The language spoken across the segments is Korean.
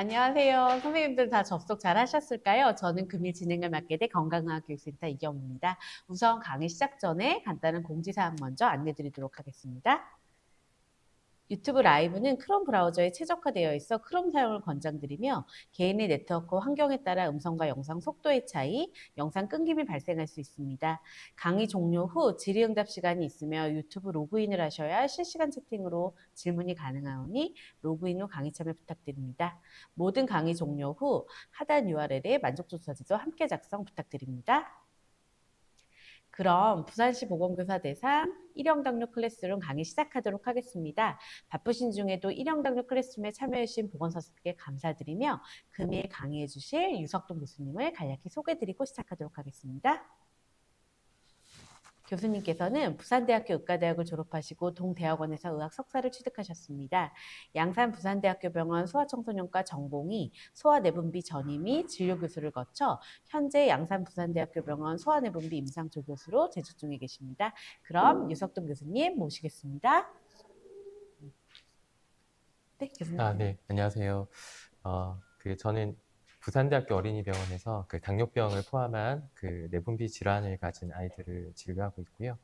안녕하세요. 선생님들 다 접속 잘 하셨을까요? 저는 금일 진행을 맡게 된 건강의학교육센터 이경입니다. 우선 강의 시작 전에 간단한 공지사항 먼저 안내드리도록 하겠습니다. 유튜브 라이브는 크롬 브라우저에 최적화되어 있어 크롬 사용을 권장드리며 개인의 네트워크 환경에 따라 음성과 영상 속도의 차이, 영상 끊김이 발생할 수 있습니다. 강의 종료 후 질의응답 시간이 있으며 유튜브 로그인을 하셔야 실시간 채팅으로 질문이 가능하오니 로그인 후 강의 참여 부탁드립니다. 모든 강의 종료 후 하단 URL에 만족도사 지도 함께 작성 부탁드립니다. 그럼 부산시 보건교사 대상 일형 당뇨 클래스룸 강의 시작하도록 하겠습니다. 바쁘신 중에도 일형 당뇨 클래스룸에 참여해 주신 보건사수께 감사드리며 금일 강의해 주실 유석동 교수님을 간략히 소개드리고 시작하도록 하겠습니다. 교수님께서는 부산대학교 의과대학을 졸업하시고 동대학원에서 의학 석사를 취득하셨습니다. 양산 부산대학교 병원 소아청소년과 전공의 소아내분비 전임의 진료교수를 거쳐 현재 양산 부산대학교 병원 소아내분비 임상조교수로 재직 중에 계십니다. 그럼 유석동 교수님 모시겠습니다. 네, 교수님. 네, 안녕하세요. 저는 부산대학교 어린이병원에서 당뇨병을 포함한 내분비 질환을 가진 아이들을 진료하고 있고요.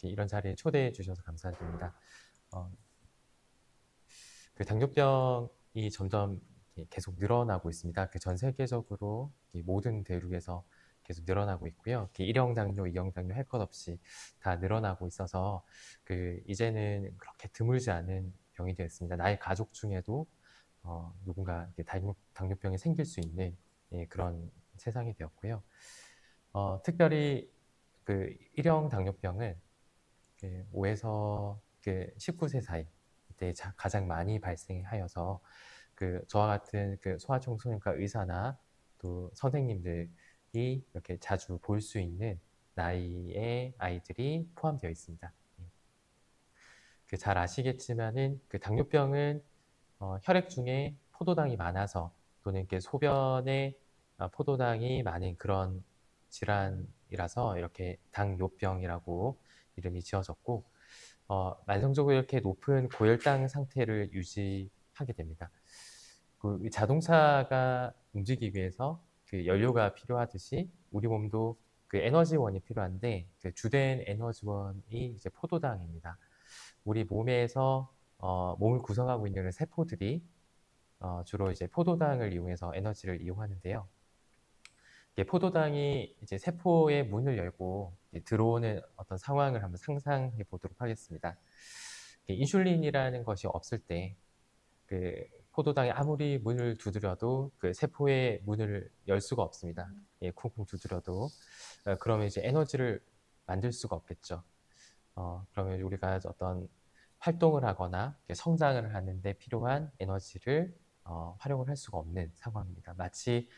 이런 자리에 초대해 주셔서 감사드립니다. 당뇨병이 점점 계속 늘어나고 있습니다. 전 세계적으로 모든 대륙에서 계속 늘어나고 있고요. 1형 당뇨, 2형 당뇨 할 것 없이 다 늘어나고 있어서 이제는 그렇게 드물지 않은 병이 되었습니다. 나의 가족 중에도 누군가 당뇨병이 생길 수 있는 그런 세상이 되었고요. 특별히 1형 당뇨병은 5에서 19세 사이 때 가장 많이 발생하여서 저와 같은 소아청소년과 의사나 또 선생님들이 이렇게 자주 볼 수 있는 나이의 아이들이 포함되어 있습니다. 잘 아시겠지만은 당뇨병은 혈액 중에 포도당이 많아서 또는 소변에 포도당이 많은 그런 질환이라서 이렇게 당뇨병이라고 이름이 지어졌고 만성적으로 이렇게 높은 고혈당 상태를 유지하게 됩니다. 자동차가 움직이기 위해서 연료가 필요하듯이 우리 몸도 에너지원이 필요한데 주된 에너지원이 이제 포도당입니다. 우리 몸에서 몸을 구성하고 있는 세포들이 주로 이제 포도당을 이용해서 에너지를 이용하는데요. 포도당이 이제 세포의 문을 열고 들어오는 어떤 상황을 한번 상상해 보도록 하겠습니다. 인슐린이라는 것이 없을 때 포도당이 아무리 문을 두드려도 세포의 문을 열 수가 없습니다. 쿵쿵 두드려도 그러면 이제 에너지를 만들 수가 없겠죠. 그러면 우리가 어떤 활동을 하거나 성장을 하는데 필요한 에너지를 활용을 할 수가 없는 상황입니다. 마치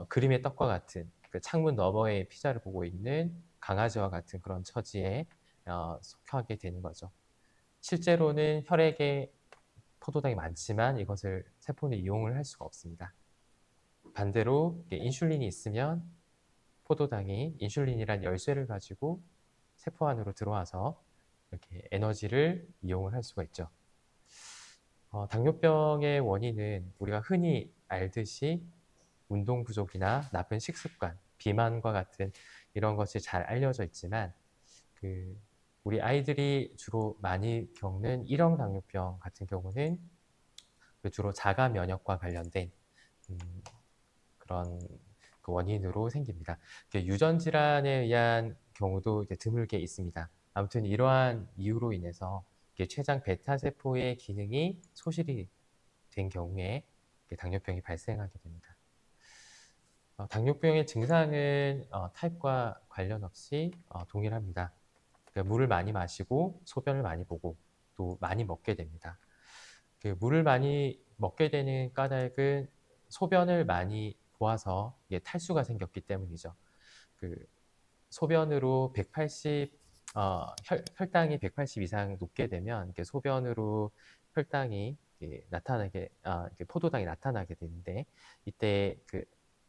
그림의 떡과 같은 창문 너머에 피자를 보고 있는 강아지와 같은 그런 처지에 속하게 되는 거죠. 실제로는 혈액에 포도당이 많지만 이것을 세포는 이용을 할 수가 없습니다. 반대로 인슐린이 있으면 포도당이 인슐린이란 열쇠를 가지고 세포 안으로 들어와서 이렇게 에너지를 이용을 할 수가 있죠. 당뇨병의 원인은 우리가 흔히 알듯이 운동 부족이나 나쁜 식습관, 비만과 같은 이런 것이 잘 알려져 있지만 우리 아이들이 주로 많이 겪는 1형 당뇨병 같은 경우는 주로 자가 면역과 관련된 그런 원인으로 생깁니다. 유전 질환에 의한 경우도 드물게 있습니다. 아무튼 이러한 이유로 인해서 췌장 베타 세포의 기능이 소실이 된 경우에 당뇨병이 발생하게 됩니다. 당뇨병의 증상은 타입과 관련 없이 동일합니다. 물을 많이 마시고 소변을 많이 보고 또 많이 먹게 됩니다. 물을 많이 먹게 되는 까닭은 소변을 많이 보아서 탈수가 생겼기 때문이죠. 소변으로 180, 혈당이 180 이상 높게 되면 소변으로 혈당이 포도당이 나타나게 되는데 이때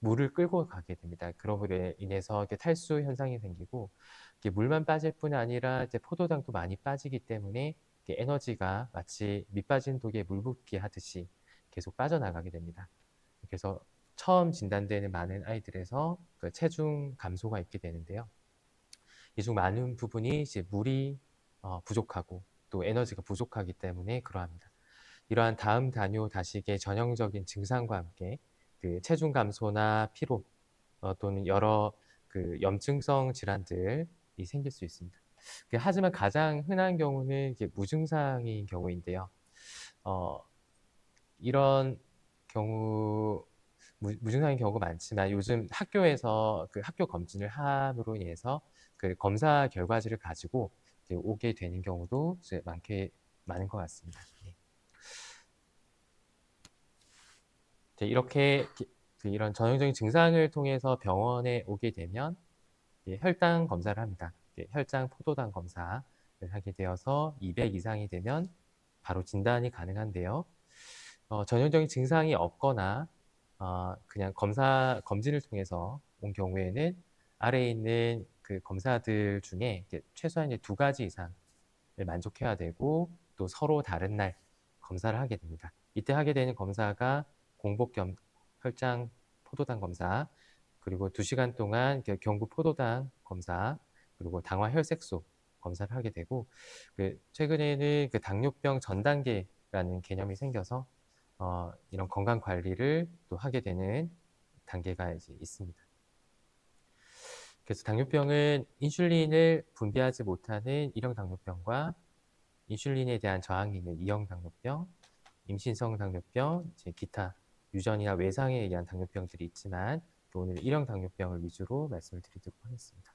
물을 끌고 가게 됩니다. 그로 인해서 탈수 현상이 생기고 물만 빠질 뿐 아니라 포도당도 많이 빠지기 때문에 에너지가 마치 밑 빠진 독에 물 붓기 하듯이 계속 빠져나가게 됩니다. 그래서 처음 진단되는 많은 아이들에서 그 체중 감소가 있게 되는데요. 이 중 많은 부분이 이제 물이 부족하고 또 에너지가 부족하기 때문에 그러합니다. 이러한 다음 단요 다식의 전형적인 증상과 함께 그 체중 감소나 피로 또는 여러 그 염증성 질환들이 생길 수 있습니다. 하지만 가장 흔한 경우는 이제 무증상인 경우인데요. 이런 경우 무증상인 경우가 많지만 요즘 학교에서 그 학교 검진을 함으로 인해서 그 검사 결과지를 가지고 이제 오게 되는 경우도 이제 많은 것 같습니다. 네. 이렇게 이런 전형적인 증상을 통해서 병원에 오게 되면 혈당 검사를 합니다. 혈장 포도당 검사를 하게 되어서 200 이상이 되면 바로 진단이 가능한데요. 전형적인 증상이 없거나 그냥 검진을 통해서 온 경우에는 아래에 있는 그 검사들 중에 최소한 2가지 이상을 만족해야 되고 또 서로 다른 날 검사를 하게 됩니다. 이때 하게 되는 검사가 공복 혈장 포도당 검사, 그리고 2시간 동안 경구 포도당 검사, 그리고 당화 혈색소 검사를 하게 되고, 최근에는 그 당뇨병 전 단계라는 개념이 생겨서 이런 건강 관리를 또 하게 되는 단계가 이제 있습니다. 그래서 당뇨병은 인슐린을 분비하지 못하는 1형 당뇨병과 인슐린에 대한 저항이 있는 2형 당뇨병, 임신성 당뇨병, 이제 기타 유전이나 외상에 의한 당뇨병들이 있지만 오늘 1형 당뇨병을 위주로 말씀을 드리도록 하겠습니다.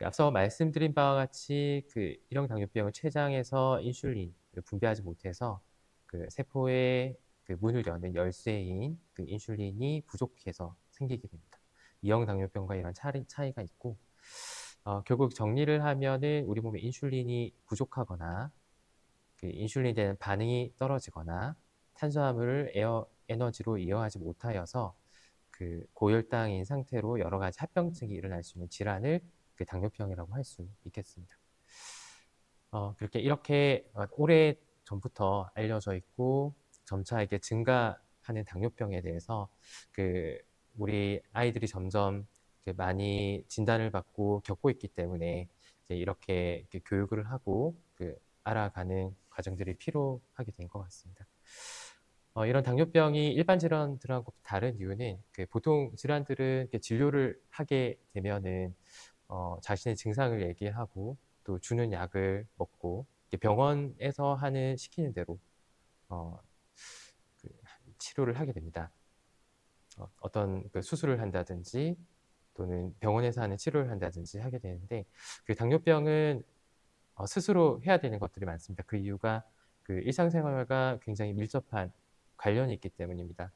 앞서 말씀드린 바와 같이 그 1형 당뇨병은 췌장에서 인슐린을 분비하지 못해서 그 세포의 그 문을 여는 열쇠인 그 인슐린이 부족해서 생기게 됩니다. 2형 당뇨병과 이런 차이가 있고, 결국 정리를 하면은 우리 몸에 인슐린이 부족하거나 그 인슐린에 대한 반응이 떨어지거나 탄수화물을 에너지로 이용하지 못하여서 그 고혈당인 상태로 여러 가지 합병증이 일어날 수 있는 질환을 그 당뇨병이라고 할 수 있겠습니다. 이렇게 오래 전부터 알려져 있고 점차 이게 증가하는 당뇨병에 대해서 그 우리 아이들이 점점 많이 진단을 받고 겪고 있기 때문에 이제 이렇게 교육을 하고 알아가는 과정들이 필요하게 된 것 같습니다. 이런 당뇨병이 일반 질환들하고 다른 이유는 보통 질환들은 진료를 하게 되면은 자신의 증상을 얘기하고 또 주는 약을 먹고 병원에서 시키는 대로 치료를 하게 됩니다. 어떤 수술을 한다든지 또는 병원에서 하는 치료를 한다든지 하게 되는데 당뇨병은 스스로 해야 되는 것들이 많습니다. 그 이유가 일상생활과 굉장히 밀접한 관련이 있기 때문입니다.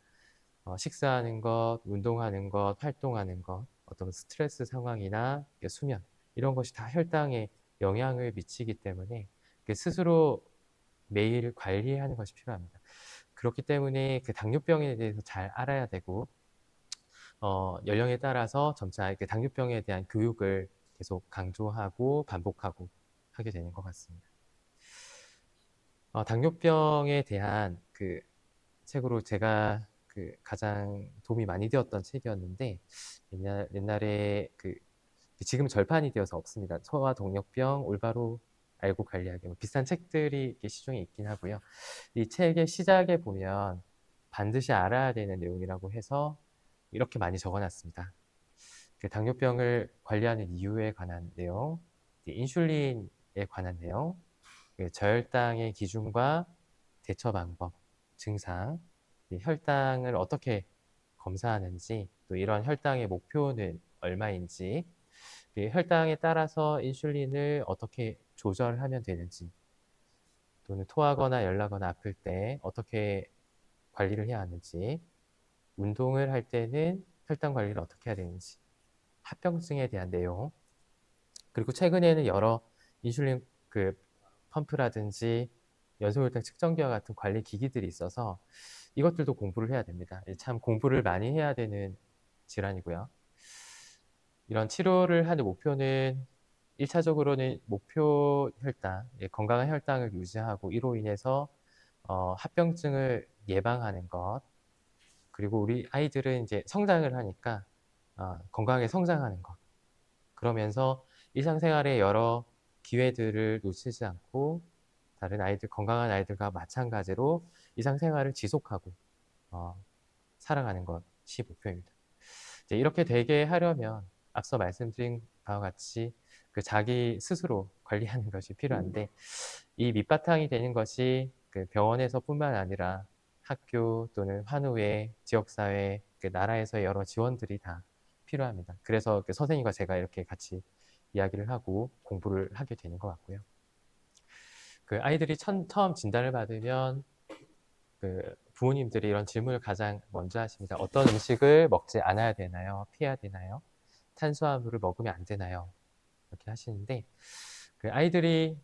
식사하는 것, 운동하는 것, 활동하는 것, 어떤 스트레스 상황이나 수면 이런 것이 다 혈당에 영향을 미치기 때문에 스스로 매일 관리하는 것이 필요합니다. 그렇기 때문에 당뇨병에 대해서 잘 알아야 되고 연령에 따라서 점차 당뇨병에 대한 교육을 계속 강조하고 반복하고 하게 되는 것 같습니다. 당뇨병에 대한 책으로 제가 가장 도움이 많이 되었던 책이었는데 옛날에 지금 절판이 되어서 없습니다. 소아동력병 올바로 알고 관리하기 비슷한 책들이 시중에 있긴 하고요. 이 책의 시작에 보면 반드시 알아야 되는 내용이라고 해서 이렇게 많이 적어놨습니다. 당뇨병을 관리하는 이유에 관한 내용, 인슐린에 관한 내용, 저혈당의 기준과 대처 방법, 증상, 혈당을 어떻게 검사하는지, 또 이런 혈당의 목표는 얼마인지, 혈당에 따라서 인슐린을 어떻게 조절하면 되는지, 또는 토하거나 열나거나 아플 때 어떻게 관리를 해야 하는지, 운동을 할 때는 혈당 관리를 어떻게 해야 되는지, 합병증에 대한 내용, 그리고 최근에는 여러 인슐린 펌프라든지 연소혈당 측정기와 같은 관리 기기들이 있어서 이것들도 공부를 해야 됩니다. 참 공부를 많이 해야 되는 질환이고요. 이런 치료를 하는 목표는 1차적으로는 목표 혈당, 건강한 혈당을 유지하고 이로 인해서 합병증을 예방하는 것, 그리고 우리 아이들은 이제 성장을 하니까 건강하게 성장하는 것, 그러면서 일상생활의 여러 기회들을 놓치지 않고 다른 아이들, 건강한 아이들과 마찬가지로 일상생활을 지속하고 살아가는 것이 목표입니다. 이제 이렇게 되게 하려면 앞서 말씀드린 바와 같이 그 자기 스스로 관리하는 것이 필요한데, 이 밑바탕이 되는 것이 그 병원에서뿐만 아니라 학교 또는 환우회, 지역사회, 그 나라에서의 여러 지원들이 다 필요합니다. 그래서 그 선생님과 제가 이렇게 같이 이야기를 하고 공부를 하게 되는 것 같고요. 그 아이들이 처음 진단을 받으면 그 부모님들이 이런 질문을 가장 먼저 하십니다. 어떤 음식을 먹지 않아야 되나요? 피해야 되나요? 탄수화물을 먹으면 안 되나요? 이렇게 하시는데, 그 아이들이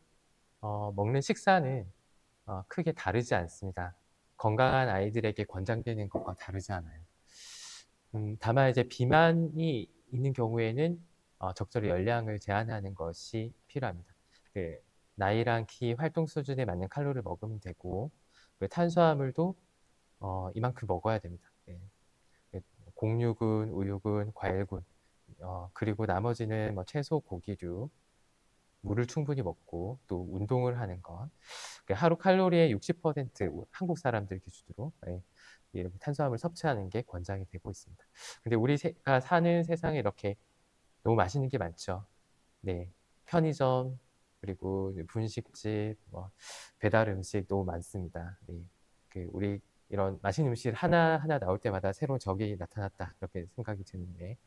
먹는 식사는 크게 다르지 않습니다. 건강한 아이들에게 권장되는 것과 다르지 않아요. 다만 이제 비만이 있는 경우에는 적절히 열량을 제한하는 것이 필요합니다. 그 나이랑 키, 활동 수준에 맞는 칼로리를 먹으면 되고, 그 탄수화물도 이만큼 먹어야 됩니다. 예. 그 곡류군, 우유군, 과일군, 그리고 나머지는 뭐 채소, 고기류, 물을 충분히 먹고 또 운동을 하는 것. 그 하루 칼로리의 60% 한국 사람들 기준으로 이렇게 탄수화물 섭취하는 게 권장이 되고 있습니다. 근데 우리가 사는 세상에 이렇게 너무 맛있는 게 많죠. 네, 편의점 그리고 분식집, 뭐 배달 음식 너무 많습니다. 네, 그 우리 이런 맛있는 음식 하나 나올 때마다 새로운 적이 나타났다 이렇게 생각이 드는데,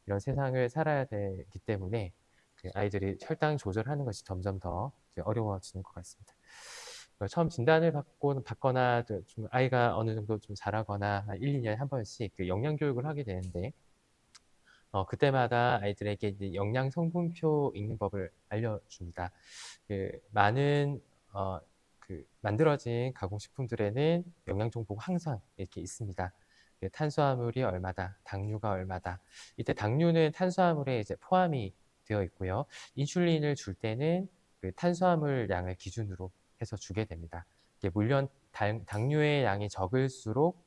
이런 세상을 살아야 되기 때문에 그 아이들이 혈당 조절하는 것이 점점 더 어려워지는 것 같습니다. 처음 진단을 받거나 좀 아이가 어느 정도 좀 자라거나 한 1, 2년에 한 번씩 그 영양 교육을 하게 되는데, 그때마다 아이들에게 이제 영양 성분표 읽는 법을 알려줍니다. 그 많은 그 만들어진 가공식품들에는 영양 정보가 항상 이렇게 있습니다. 그 탄수화물이 얼마다, 당류가 얼마다. 이때 당류는 탄수화물에 이제 포함이 되어 있고요. 인슐린을 줄 때는 그 탄수화물 양을 기준으로 해서 주게 됩니다. 물론 당류의 양이 적을수록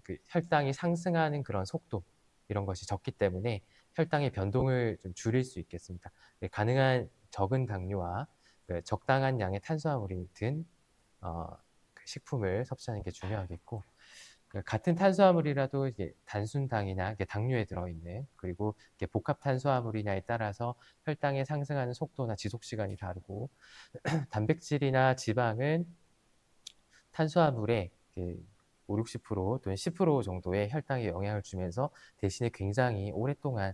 그 혈당이 상승하는 그런 속도, 이런 것이 적기 때문에 혈당의 변동을 좀 줄일 수 있겠습니다. 가능한 적은 당류와 그 적당한 양의 탄수화물이 든 그 식품을 섭취하는 게 중요하겠고, 그 같은 탄수화물이라도 이제 단순당이나 당류에 들어있는, 그리고 복합 탄수화물이냐에 따라서 혈당의 상승하는 속도나 지속 시간이 다르고, 단백질이나 지방은 탄수화물의 5, 60% 또는 10% 정도의 혈당에 영향을 주면서 대신에 굉장히 오랫동안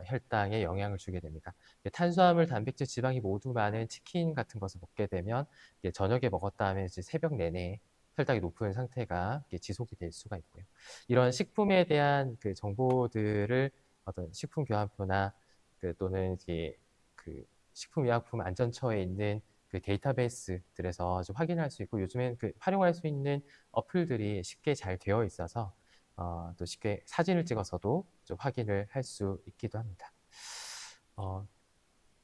혈당에 영향을 주게 됩니다. 탄수화물, 단백질, 지방이 모두 많은 치킨 같은 것을 먹게 되면 저녁에 먹었다 하면 이제 새벽 내내 혈당이 높은 상태가 지속이 될 수가 있고요. 이런 식품에 대한 그 정보들을 어떤 식품교환표나 또는 그 식품의약품 안전처에 있는 그 데이터베이스들에서 좀 확인할 수 있고, 요즘엔 그 활용할 수 있는 어플들이 쉽게 잘 되어 있어서 또 쉽게 사진을 찍어서도 좀 확인을 할 수 있기도 합니다.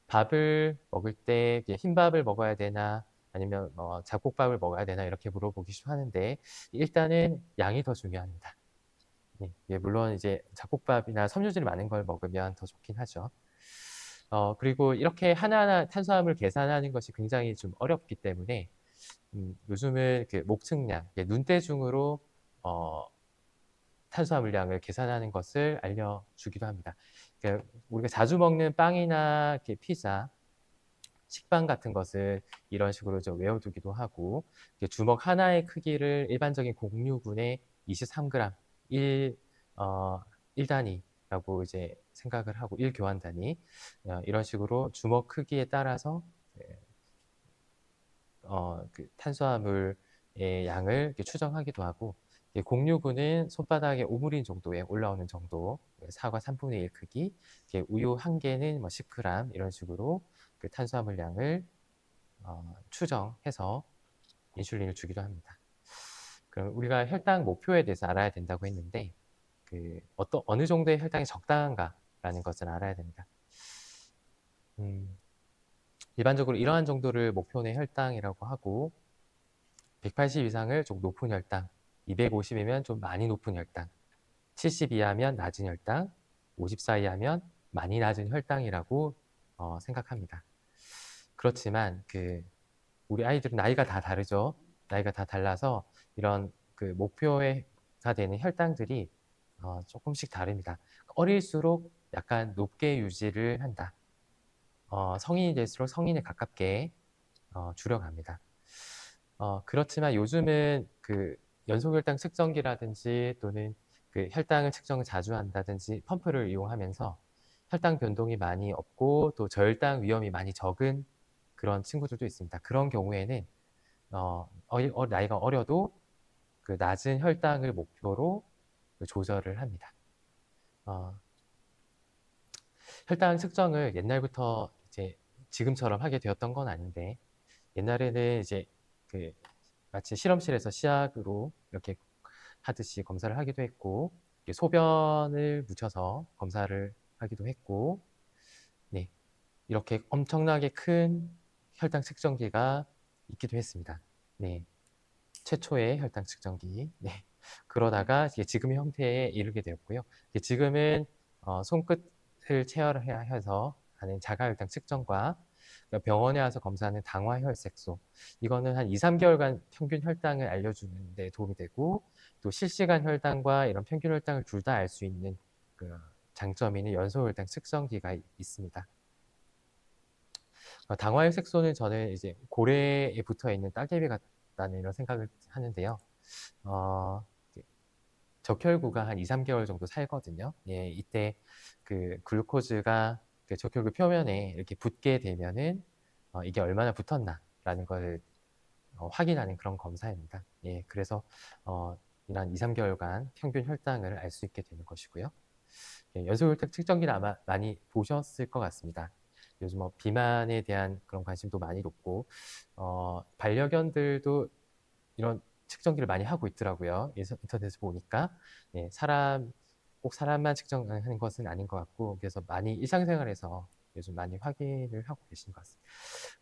밥을 먹을 때 흰밥을 먹어야 되나 아니면 잡곡밥을 먹어야 되나 이렇게 물어보기 하는데, 일단은 양이 더 중요합니다. 물론 이제 잡곡밥이나 섬유질이 많은 걸 먹으면 더 좋긴 하죠. 그리고 이렇게 하나하나 탄수화물 계산하는 것이 굉장히 좀 어렵기 때문에 요즘은 그 목측량, 눈대중으로 탄수화물량을 계산하는 것을 알려주기도 합니다. 그러니까 우리가 자주 먹는 빵이나 피자, 식빵 같은 것을 이런 식으로 좀 외워두기도 하고, 주먹 하나의 크기를 일반적인 곡류분의 23g, 1단위라고 이제 생각을 하고, 1교환 단위, 이런 식으로 주먹 크기에 따라서 그 탄수화물의 양을 이렇게 추정하기도 하고, 곡류분은 손바닥에 5mm 정도에 올라오는 정도, 사과 3분의 1 크기, 우유 한 개는 뭐 10g, 이런 식으로 그 탄수화물 양을 추정해서 인슐린을 주기도 합니다. 그럼 우리가 혈당 목표에 대해서 알아야 된다고 했는데, 어느 정도의 혈당이 적당한가라는 것을 알아야 됩니다. 일반적으로 이러한 정도를 목표의 혈당이라고 하고, 180 이상을 좀 높은 혈당, 250이면 좀 많이 높은 혈당, 70 이하면 낮은 혈당, 54 이하면 많이 낮은 혈당이라고 생각합니다. 그렇지만 우리 아이들은 나이가 다 다르죠. 나이가 다 달라서 이런 목표가 되는 혈당들이 조금씩 다릅니다. 어릴수록 약간 높게 유지를 한다. 성인이 될수록 성인에 가깝게 줄여갑니다. 그렇지만 요즘은 연소혈당 측정기라든지 또는 혈당을 측정을 자주 한다든지 펌프를 이용하면서 혈당 변동이 많이 없고 또 저혈당 위험이 많이 적은 그런 친구들도 있습니다. 그런 경우에는 나이가 어려도 낮은 혈당을 목표로 조절을 합니다. 혈당 측정을 옛날부터 이제 지금처럼 하게 되었던 건 아닌데 옛날에는 이제 마치 실험실에서 시약으로 이렇게 하듯이 검사를 하기도 했고 소변을 묻혀서 검사를 하기도 했고 네, 이렇게 엄청나게 큰 혈당 측정기가 있기도 했습니다. 네, 최초의 혈당 측정기. 네, 그러다가 지금의 형태에 이르게 되었고요. 지금은 손끝을 체열해서 하는 자가혈당 측정과 병원에 와서 검사하는 당화혈색소, 이거는 한 2, 3개월간 평균 혈당을 알려주는 데 도움이 되고 또 실시간 혈당과 이런 평균 혈당을 둘 다 알 수 있는 장점이 있는 연소혈당 측정기가 있습니다. 당화혈색소는 저는 이제 고래에 붙어 있는 따개비 같다는 이런 생각을 하는데요. 적혈구가 한 2, 3개월 정도 살거든요. 예, 이때 글루코즈가 적혈구 표면에 이렇게 붙게 되면은 이게 얼마나 붙었나라는 걸 확인하는 그런 검사입니다. 예, 그래서 이런 2, 3개월간 평균 혈당을 알 수 있게 되는 것이고요. 예, 연소혈당 측정기는 아마 많이 보셨을 것 같습니다. 요즘 비만에 대한 그런 관심도 많이 높고 반려견들도 이런 측정기를 많이 하고 있더라고요. 인터넷에서 보니까 예, 꼭 사람만 측정하는 것은 아닌 것 같고 그래서 많이 일상생활에서 요즘 많이 확인을 하고 계신 것 같습니다.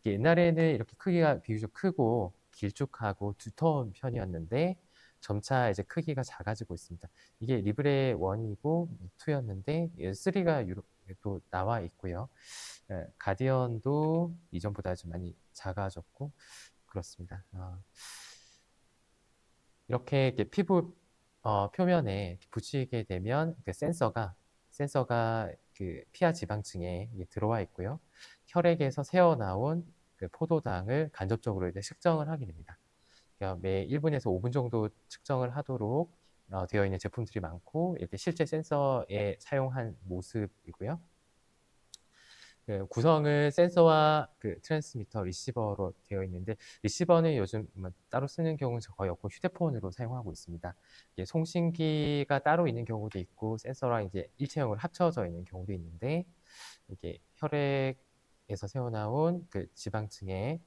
옛날에는 이렇게 크기가 비교적 크고 길쭉하고 두터운 편이었는데 점차 이제 크기가 작아지고 있습니다. 이게 리브레 1이고 2였는데 3가 또 나와 있고요. 가디언도 이전보다 좀 많이 작아졌고 그렇습니다. 이렇게 피부 표면에 붙이게 되면 센서가 피하 지방층에 들어와 있고요. 혈액에서 새어나온 포도당을 간접적으로 이제 측정을 하게 됩니다. 그러니까 매 1분에서 5분 정도 측정을 하도록 되어 있는 제품들이 많고 이렇게 실제 센서에 사용한 모습이고요. 구성은 센서와 트랜스미터, 리시버로 되어 있는데 리시버는 요즘 따로 쓰는 경우는 거의 없고 휴대폰으로 사용하고 있습니다. 송신기가 따로 있는 경우도 있고 센서랑 이제 일체형으로 합쳐져 있는 경우도 있는데 이게 혈액에서 새어나온 지방층의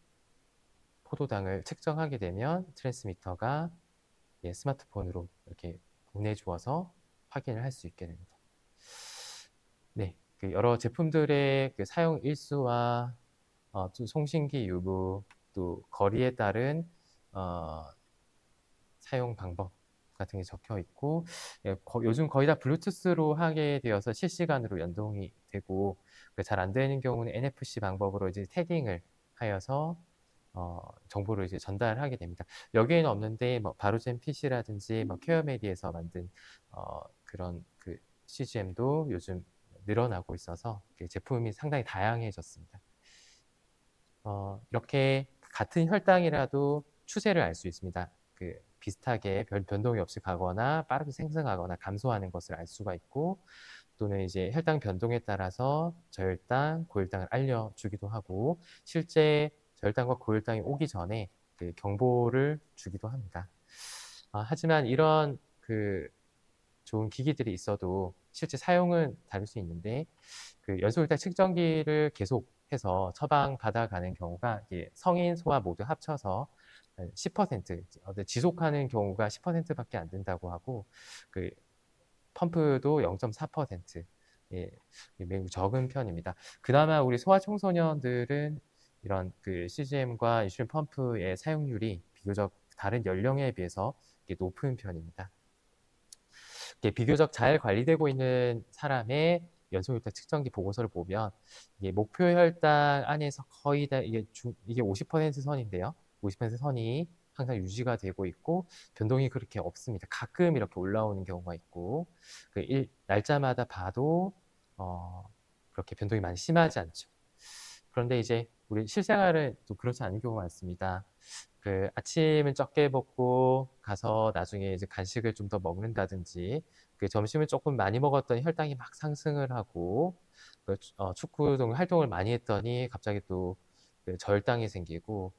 포도당을 측정하게 되면 트랜스미터가 스마트폰으로 이렇게 보내주어서 확인을 할 수 있게 됩니다. 네. 여러 제품들의 사용 일수와 또 송신기 유무, 또 거리에 따른 사용 방법 같은 게 적혀 있고 요즘 거의 다 블루투스로 하게 되어서 실시간으로 연동이 되고 잘 안 되는 경우는 NFC 방법으로 이제 태깅을 하여서 정보를 이제 전달하게 됩니다. 여기에는 없는데 바로젠 PC라든지 케어메디에서 만든 그런 CGM도 요즘 늘어나고 있어서 제품이 상당히 다양해졌습니다. 이렇게 같은 혈당이라도 추세를 알 수 있습니다. 비슷하게 별 변동이 없이 가거나 빠르게 생성하거나 감소하는 것을 알 수가 있고 또는 이제 혈당 변동에 따라서 저혈당, 고혈당을 알려주기도 하고 실제 저혈당과 고혈당이 오기 전에 경보를 주기도 합니다. 하지만 이런 좋은 기기들이 있어도 실제 사용은 다를 수 있는데 연소혈당 측정기를 계속해서 처방받아가는 경우가 성인, 소아 모두 합쳐서 10% 지속하는 경우가 10%밖에 안 된다고 하고 펌프도 0.4% 매우 적은 편입니다. 그나마 우리 소아청소년들은 이런 CGM과 인슐린 펌프의 사용률이 비교적 다른 연령에 비해서 높은 편입니다. 비교적 잘 관리되고 있는 사람의 연소혈당 측정기 보고서를 보면 이게 목표 혈당 안에서 거의 다 이게 50% 선인데요. 50% 선이 항상 유지가 되고 있고 변동이 그렇게 없습니다. 가끔 이렇게 올라오는 경우가 있고 날짜마다 봐도 그렇게 변동이 많이 심하지 않죠. 그런데 이제 우리 실생활은 또 그렇지 않은 경우가 많습니다. 아침은 적게 먹고 가서 나중에 이제 간식을 좀 더 먹는다든지, 점심을 조금 많이 먹었더니 혈당이 막 상승을 하고, 축구 등 활동을 많이 했더니 갑자기 또 저혈당이 생기고,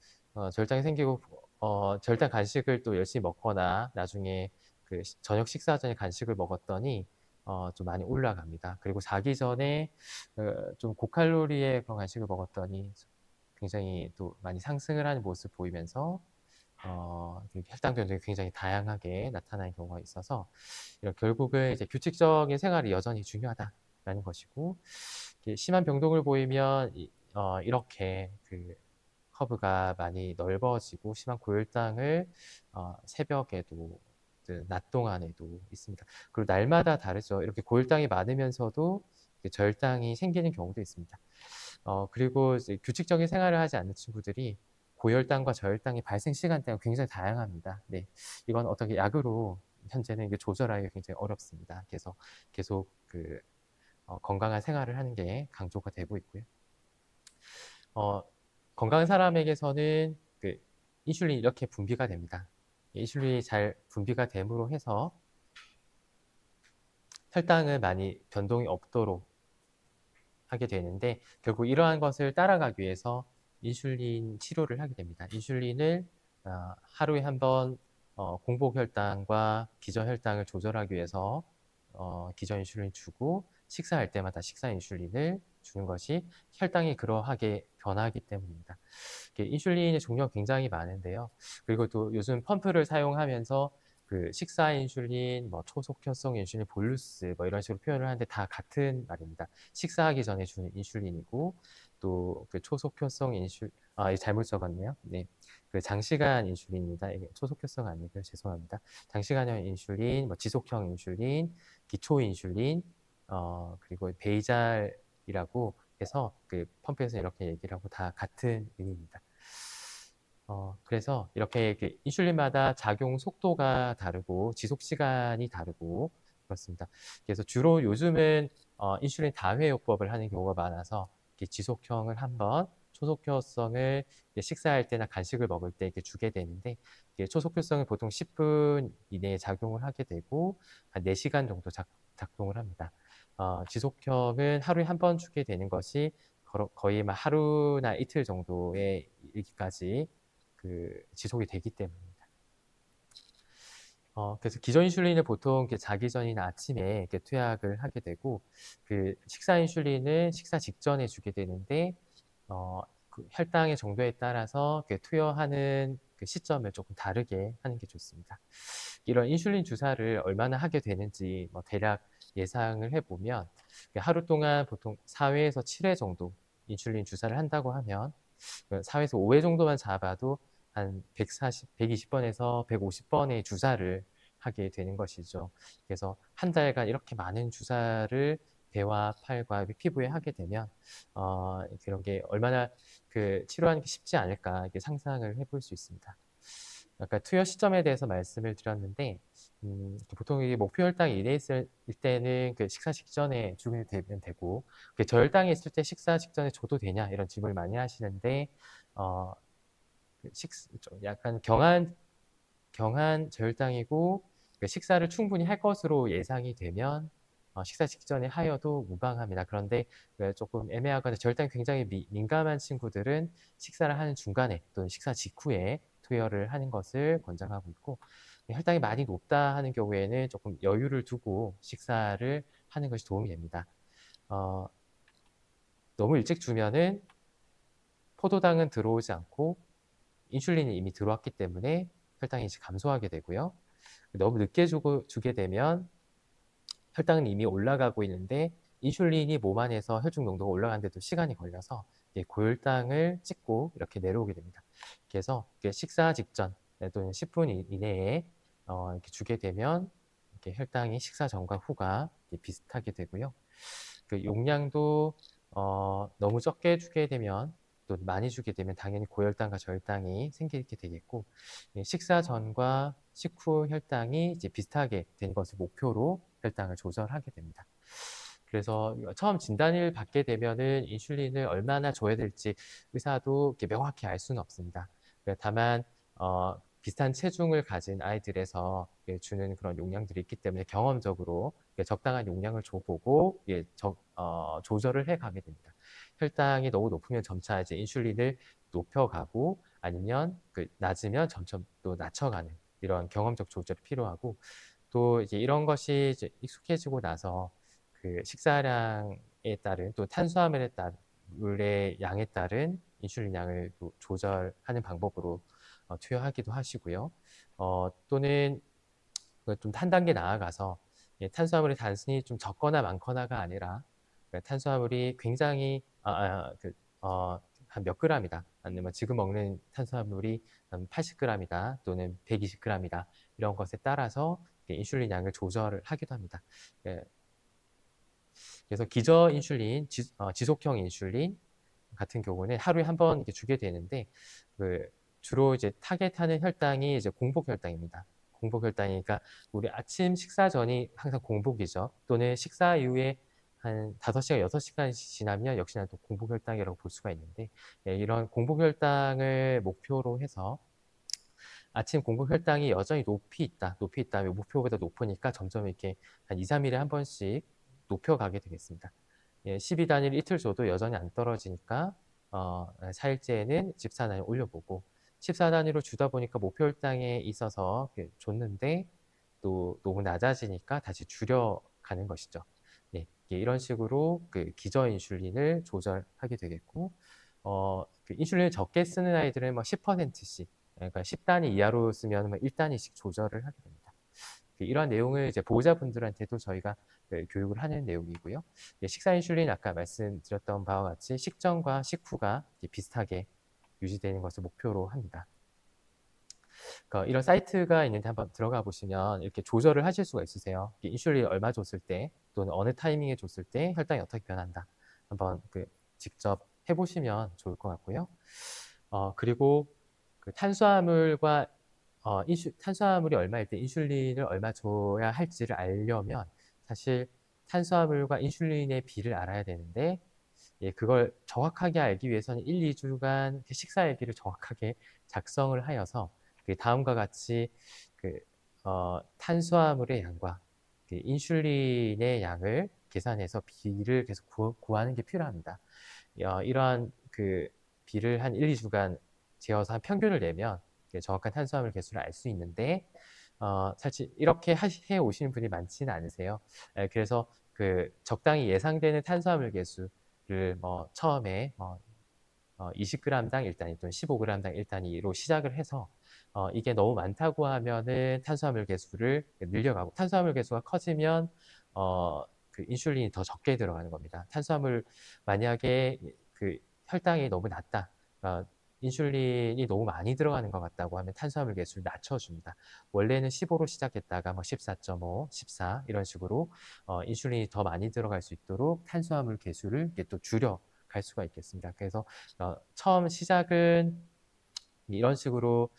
저혈당 간식을 또 열심히 먹거나 나중에 저녁 식사 전에 간식을 먹었더니 좀 많이 올라갑니다. 그리고 자기 전에 좀 고칼로리의 그런 간식을 먹었더니 굉장히 또 많이 상승을 하는 모습을 보이면서 혈당 변동이 굉장히 다양하게 나타나는 경우가 있어서 결국은 이제 규칙적인 생활이 여전히 중요하다라는 것이고, 심한 변동을 보이면 이렇게 커브가 많이 넓어지고 심한 고혈당을 새벽에도 낮 동안에도 있습니다. 그리고 날마다 다르죠. 이렇게 고혈당이 많으면서도 저혈당이 생기는 경우도 있습니다. 그리고 이제 규칙적인 생활을 하지 않는 친구들이 고혈당과 저혈당의 발생 시간대가 굉장히 다양합니다. 네, 이건 어떻게 약으로 현재는 이게 조절하기가 굉장히 어렵습니다. 그래서 계속 건강한 생활을 하는 게 강조가 되고 있고요. 건강한 사람에게서는 인슐린이 이렇게 분비가 됩니다. 인슐린이 잘 분비가 됨으로 해서 혈당은 많이 변동이 없도록 하게 되는데, 결국 이러한 것을 따라가기 위해서 인슐린 치료를 하게 됩니다. 인슐린을 하루에 한 번 공복 혈당과 기저 혈당을 조절하기 위해서 기저 인슐린 주고, 식사할 때마다 식사 인슐린을 주는 것이 혈당이 그러하게 변하기 때문입니다. 인슐린의 종류가 굉장히 많은데요. 그리고 또 요즘 펌프를 사용하면서 식사 인슐린, 초속혈성 인슐린, 볼루스 이런 식으로 표현을 하는데 다 같은 말입니다. 식사하기 전에 주는 인슐린이고, 또 초속혈성 인슐린, 잘못 적었네요. 네, 장시간 인슐린입니다. 이게 초속혈성 아니고요. 죄송합니다. 장시간형 인슐린, 지속형 인슐린, 기초 인슐린, 그리고 베이잘이라고 해서 펌프에서 이렇게 얘기를 하고 다 같은 의미입니다. 그래서 이렇게 인슐린마다 작용 속도가 다르고 지속 시간이 다르고 그렇습니다. 그래서 주로 요즘은 인슐린 다회요법을 하는 경우가 많아서 지속형을 한번, 초속효성을 식사할 때나 간식을 먹을 때 주게 되는데, 초속효성은 보통 10분 이내에 작용을 하게 되고 한 4시간 정도 작동을 합니다. 지속형은 하루에 한 번 주게 되는 것이 거의 하루나 이틀 정도의 일기까지 지속이 되기 때문입니다. 그래서 기저 인슐린을 보통 자기 전이나 아침에 투약을 하게 되고, 식사 인슐린을 식사 직전에 주게 되는데, 혈당의 정도에 따라서 투여하는 시점을 조금 다르게 하는 게 좋습니다. 이런 인슐린 주사를 얼마나 하게 되는지 대략 예상을 해보면, 하루 동안 보통 4회에서 7회 정도 인슐린 주사를 한다고 하면 4회에서 5회 정도만 잡아도 한 120번에서 150번의 주사를 하게 되는 것이죠. 그래서 한 달간 이렇게 많은 주사를 배와 팔과 피부에 하게 되면 그런 게 얼마나 치료하는 게 쉽지 않을까 이렇게 상상을 해볼 수 있습니다. 아까 투여 시점에 대해서 말씀을 드렸는데, 보통 이게 목표 혈당이 이래 있을 때는 식사 직전에 주게 되면 되고, 저혈당이 있을 때 식사 직전에 줘도 되냐 이런 질문을 많이 하시는데, 약간 경한 저혈당이고 식사를 충분히 할 것으로 예상이 되면 식사 직전에 하여도 무방합니다. 그런데 조금 애매하거나 저혈당이 굉장히 민감한 친구들은 식사를 하는 중간에 또는 식사 직후에 투여를 하는 것을 권장하고 있고, 혈당이 많이 높다 하는 경우에는 조금 여유를 두고 식사를 하는 것이 도움이 됩니다. 너무 일찍 주면은 포도당은 들어오지 않고 인슐린이 이미 들어왔기 때문에 혈당이 감소하게 되고요. 너무 늦게 주게 되면 혈당은 이미 올라가고 있는데 인슐린이 몸 안에서 혈중 농도가 올라가는데도 시간이 걸려서 고혈당을 찍고 이렇게 내려오게 됩니다. 그래서 식사 직전, 또는 10분 이내에 이렇게 주게 되면 이렇게 혈당이 식사 전과 후가 비슷하게 되고요. 그 용량도 너무 적게 주게 되면 또 많이 주게 되면 당연히 고혈당과 저혈당이 생기게 되겠고, 식사 전과 식후 혈당이 이제 비슷하게 된 것을 목표로 혈당을 조절하게 됩니다. 그래서 처음 진단을 받게 되면은 인슐린을 얼마나 줘야 될지 의사도 이렇게 명확히 알 수는 없습니다. 다만 비슷한 체중을 가진 아이들에서 주는 그런 용량들이 있기 때문에 경험적으로 적당한 용량을 줘보고 조절을 해가게 됩니다. 혈당이 너무 높으면 점차 이제 인슐린을 높여가고 아니면 낮으면 점점 또 낮춰가는 이런 경험적 조절이 필요하고, 또 이제 이런 것이 이제 익숙해지고 나서 그 식사량에 따른 또 탄수화물에 따른 물의 양에 따른 인슐린 양을 또 조절하는 방법으로 투여하기도 하시고요. 또는 좀 한 단계 나아가서 탄수화물이 단순히 좀 적거나 많거나가 아니라 탄수화물이 굉장히 한 몇 그램이다, 아니면 지금 먹는 탄수화물이 한 80g이다 또는 120g이다, 이런 것에 따라서 인슐린 양을 조절을 하기도 합니다. 그래서 기저 인슐린, 지속형 인슐린 같은 경우는 하루에 한 번 주게 되는데, 주로 이제 타겟하는 혈당이 이제 공복 혈당입니다. 공복 혈당이니까 우리 아침 식사 전이 항상 공복이죠. 또는 식사 이후에 한 5시간, 6시간 지나면 역시나 또 공복 혈당이라고 볼 수가 있는데, 이런 공복 혈당을 목표로 해서 아침 공복 혈당이 여전히 높이 있다, 목표보다 높으니까 점점 이렇게 한 2, 3일에 한 번씩 높여가게 되겠습니다. 12단일 이틀 줘도 여전히 안 떨어지니까 4일째에는 14단일 올려보고, 14단위로 주다 보니까 목표 혈당에 있어서 줬는데 또 너무 낮아지니까 다시 줄여가는 것이죠. 이런 식으로 기저 인슐린을 조절하게 되겠고, 인슐린을 적게 쓰는 아이들은 10%씩, 그러니까 10단위 이하로 쓰면 1단위씩 조절을 하게 됩니다. 이러한 내용을 이제 보호자분들한테도 저희가 교육을 하는 내용이고요. 식사 인슐린 아까 말씀드렸던 바와 같이 식전과 식후가 비슷하게 유지되는 것을 목표로 합니다. 이런 사이트가 있는데 한번 들어가 보시면 이렇게 조절을 하실 수가 있으세요. 인슐린 얼마 줬을 때 또는 어느 타이밍에 줬을 때 혈당이 어떻게 변한다, 한번 직접 해보시면 좋을 것 같고요. 그리고 탄수화물과 탄수화물이 얼마일 때 인슐린을 얼마 줘야 할지를 알려면 사실 탄수화물과 인슐린의 비를 알아야 되는데, 그걸 정확하게 알기 위해서는 1, 2주간 식사 일기를 정확하게 작성을 하여서 다음과 같이 탄수화물의 양과 인슐린의 양을 계산해서 비를 계속 구하는 게 필요합니다. 이러한 비를 한 1, 2주간 재어서 한 평균을 내면 정확한 탄수화물 개수를 알 수 있는데, 사실 이렇게 해 오시는 분이 많지는 않으세요. 그래서 적당히 예상되는 탄수화물 개수를 처음에 20g당 1단위 또는 15g당 1단위로 시작을 해서 이게 너무 많다고 하면은 탄수화물 개수를 늘려가고, 탄수화물 개수가 커지면 인슐린이 더 적게 들어가는 겁니다. 탄수화물 만약에 혈당이 너무 낮다, 인슐린이 너무 많이 들어가는 것 같다고 하면 탄수화물 개수를 낮춰줍니다. 원래는 15로 시작했다가 14.5, 14 이런 식으로 인슐린이 더 많이 들어갈 수 있도록 탄수화물 개수를 또 줄여 갈 수가 있겠습니다. 그래서 처음 시작은 이런 식으로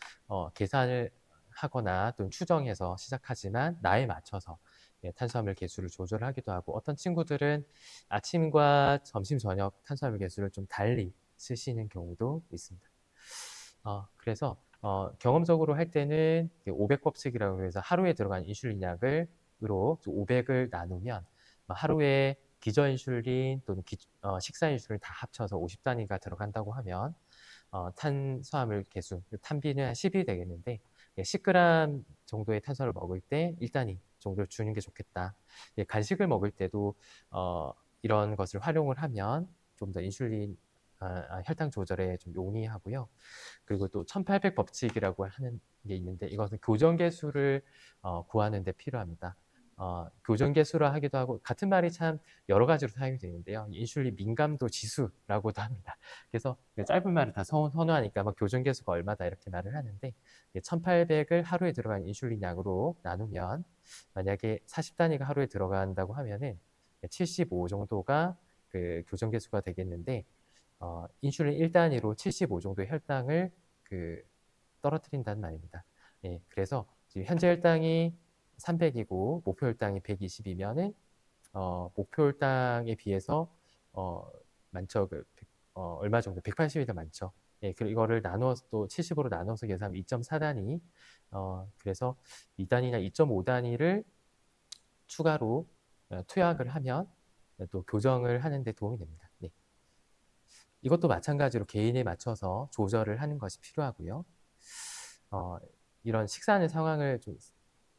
계산을 하거나 또는 추정해서 시작하지만 나에 맞춰서 탄수화물 개수를 조절하기도 하고, 어떤 친구들은 아침과 점심, 저녁 탄수화물 개수를 좀 달리 쓰시는 경우도 있습니다. 그래서 경험적으로 할 때는 500법칙이라고 해서 하루에 들어간 인슐린 약으로 500을 나누면 하루에 기저 인슐린 또는 식사 인슐린 다 합쳐서 50단위가 들어간다고 하면 탄수화물 개수, 탄비는 한 10이 되겠는데, 10g 정도의 탄수화물을 먹을 때 1단위 정도를 주는 게 좋겠다. 간식을 먹을 때도 이런 것을 활용을 하면 좀 더 인슐린 혈당 조절에 좀 용이하고요. 그리고 또 1800법칙이라고 하는 게 있는데, 이것은 교정 개수를 구하는 데 필요합니다. 교정개수라 하기도 하고 같은 말이 참 여러 가지로 사용이 되는데요. 인슐린 민감도 지수라고도 합니다. 그래서 짧은 말을 다 선호하니까 막 교정개수가 얼마다 이렇게 말을 하는데 1800을 하루에 들어간 인슐린 양으로 나누면 만약에 40단위가 하루에 들어간다고 하면은 75 정도가 그 교정개수가 되겠는데 인슐린 1단위로 75 정도의 혈당을 떨어뜨린다는 말입니다. 예, 그래서 지금 현재 혈당이 300이고 목표 혈당이 120이면은 목표 혈당에 비해서 많죠. 얼마 정도? 180이 더 많죠. 예, 그리고 이거를 나눠서 또 70으로 나눠서 계산하면 2.4단위. 그래서 2단위나 2.5단위를 추가로 투약을 하면 또 교정을 하는 데 도움이 됩니다. 네. 이것도 마찬가지로 개인에 맞춰서 조절을 하는 것이 필요하고요. 이런 식사하는 상황을 좀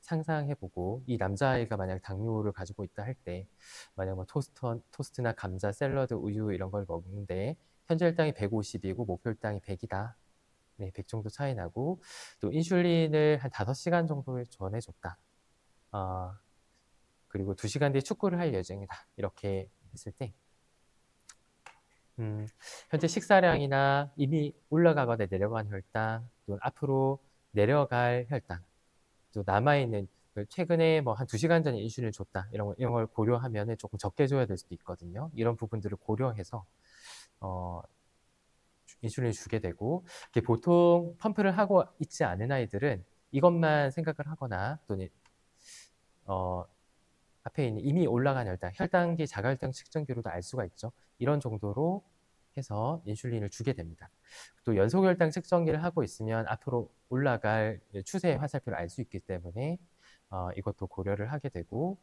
상상해보고 이 남자아이가 만약 당뇨를 가지고 있다 할 때 만약 뭐 토스트나 감자, 샐러드, 우유 이런 걸 먹는데 현재 혈당이 150이고 목표 혈당이 100이다. 네, 100 정도 차이 나고 또 인슐린을 한 5시간 정도 전에 줬다. 그리고 2시간 뒤에 축구를 할 예정이다. 이렇게 했을 때 현재 식사량이나 이미 올라가거나 내려간 혈당, 또 앞으로 내려갈 혈당, 또 남아있는 최근에 뭐 한 2시간 전에 인슐린을 줬다 이런 걸 고려하면 조금 적게 줘야 될 수도 있거든요. 이런 부분들을 고려해서 인슐린을 주게 되고 보통 펌프를 하고 있지 않은 아이들은 이것만 생각을 하거나 또는 앞에 있는 이미 올라간 혈당기, 자가혈당 측정기로도 알 수가 있죠. 이런 정도로 해서 인슐린을 주게 됩니다. 또 연속혈당 측정기를 하고 있으면 앞으로 올라갈 추세의 화살표를 알 수 있기 때문에 이것도 고려를 하게 되고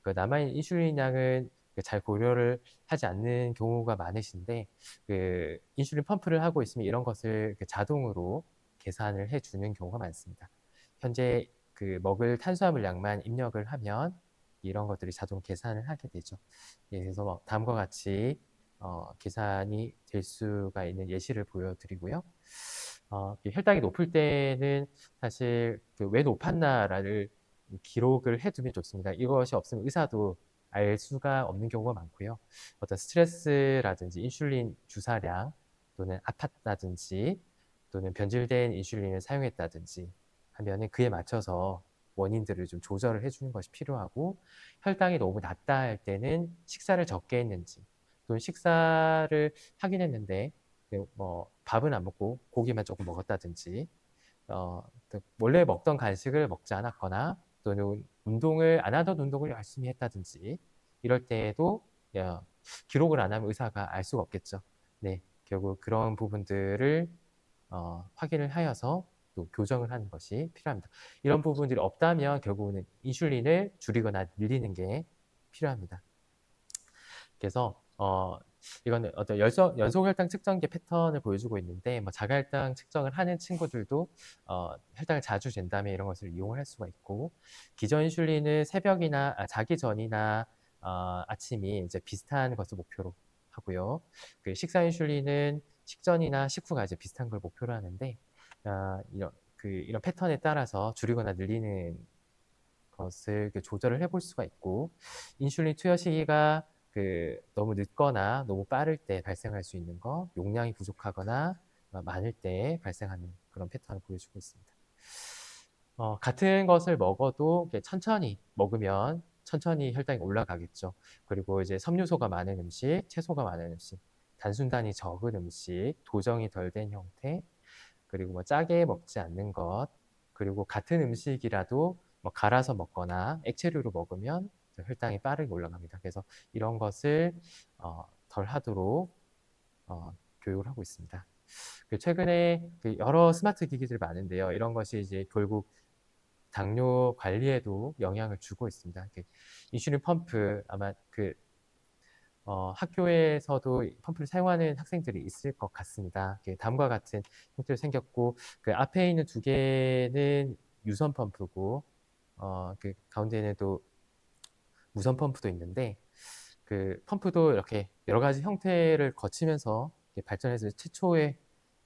남아있는 인슐린 양은 잘 고려를 하지 않는 경우가 많으신데 인슐린 펌프를 하고 있으면 이런 것을 자동으로 계산을 해주는 경우가 많습니다. 현재 먹을 탄수화물 양만 입력을 하면 이런 것들이 자동 계산을 하게 되죠. 예, 그래서 다음과 같이 계산이 될 수가 있는 예시를 보여드리고요. 혈당이 높을 때는 사실 왜 높았나를 기록을 해두면 좋습니다. 이것이 없으면 의사도 알 수가 없는 경우가 많고요. 어떤 스트레스라든지 인슐린 주사량 또는 아팠다든지 또는 변질된 인슐린을 사용했다든지 하면은 그에 맞춰서 원인들을 좀 조절을 해주는 것이 필요하고 혈당이 너무 낮다 할 때는 식사를 적게 했는지 또는 식사를 하긴 했는데 뭐 밥은 안 먹고 고기만 조금 먹었다든지 원래 먹던 간식을 먹지 않았거나 또는 운동을 안 하던 운동을 열심히 했다든지 이럴 때에도 기록을 안 하면 의사가 알 수가 없겠죠. 네, 결국 그런 부분들을 확인을 하여서 또 교정을 하는 것이 필요합니다. 이런 부분들이 없다면 결국은 인슐린을 줄이거나 늘리는 게 필요합니다. 그래서 이거는 어떤 연속혈당 측정기 패턴을 보여주고 있는데 뭐 자가혈당 측정을 하는 친구들도 혈당을 자주 잰다면 이런 것을 이용을 할 수가 있고 기저 인슐린은 새벽이나 자기 전이나 아침이 이제 비슷한 것을 목표로 하고요. 식사 인슐린은 식전이나 식후가 이제 비슷한 걸 목표로 하는데 이런 패턴에 따라서 줄이거나 늘리는 것을 조절을 해볼 수가 있고 인슐린 투여 시기가 너무 늦거나 너무 빠를 때 발생할 수 있는 거, 용량이 부족하거나 많을 때 발생하는 그런 패턴을 보여주고 있습니다. 같은 것을 먹어도 천천히 먹으면 천천히 혈당이 올라가겠죠. 그리고 이제 섬유소가 많은 음식, 채소가 많은 음식, 단순단위 적은 음식, 도정이 덜 된 형태, 그리고 뭐 짜게 먹지 않는 것, 그리고 같은 음식이라도 뭐 갈아서 먹거나 액체류로 먹으면 혈당이 빠르게 올라갑니다. 그래서 이런 것을 덜 하도록 교육을 하고 있습니다. 최근에 여러 스마트 기기들이 많은데요. 이런 것이 이제 결국 당뇨 관리에도 영향을 주고 있습니다. 인슐린 펌프 아마 학교에서도 펌프를 사용하는 학생들이 있을 것 같습니다. 다음과 같은 형태로 생겼고 앞에 있는 2개는 유선 펌프고 가운데에는 또 무선 펌프도 있는데 펌프도 이렇게 여러 가지 형태를 거치면서 발전해서 최초의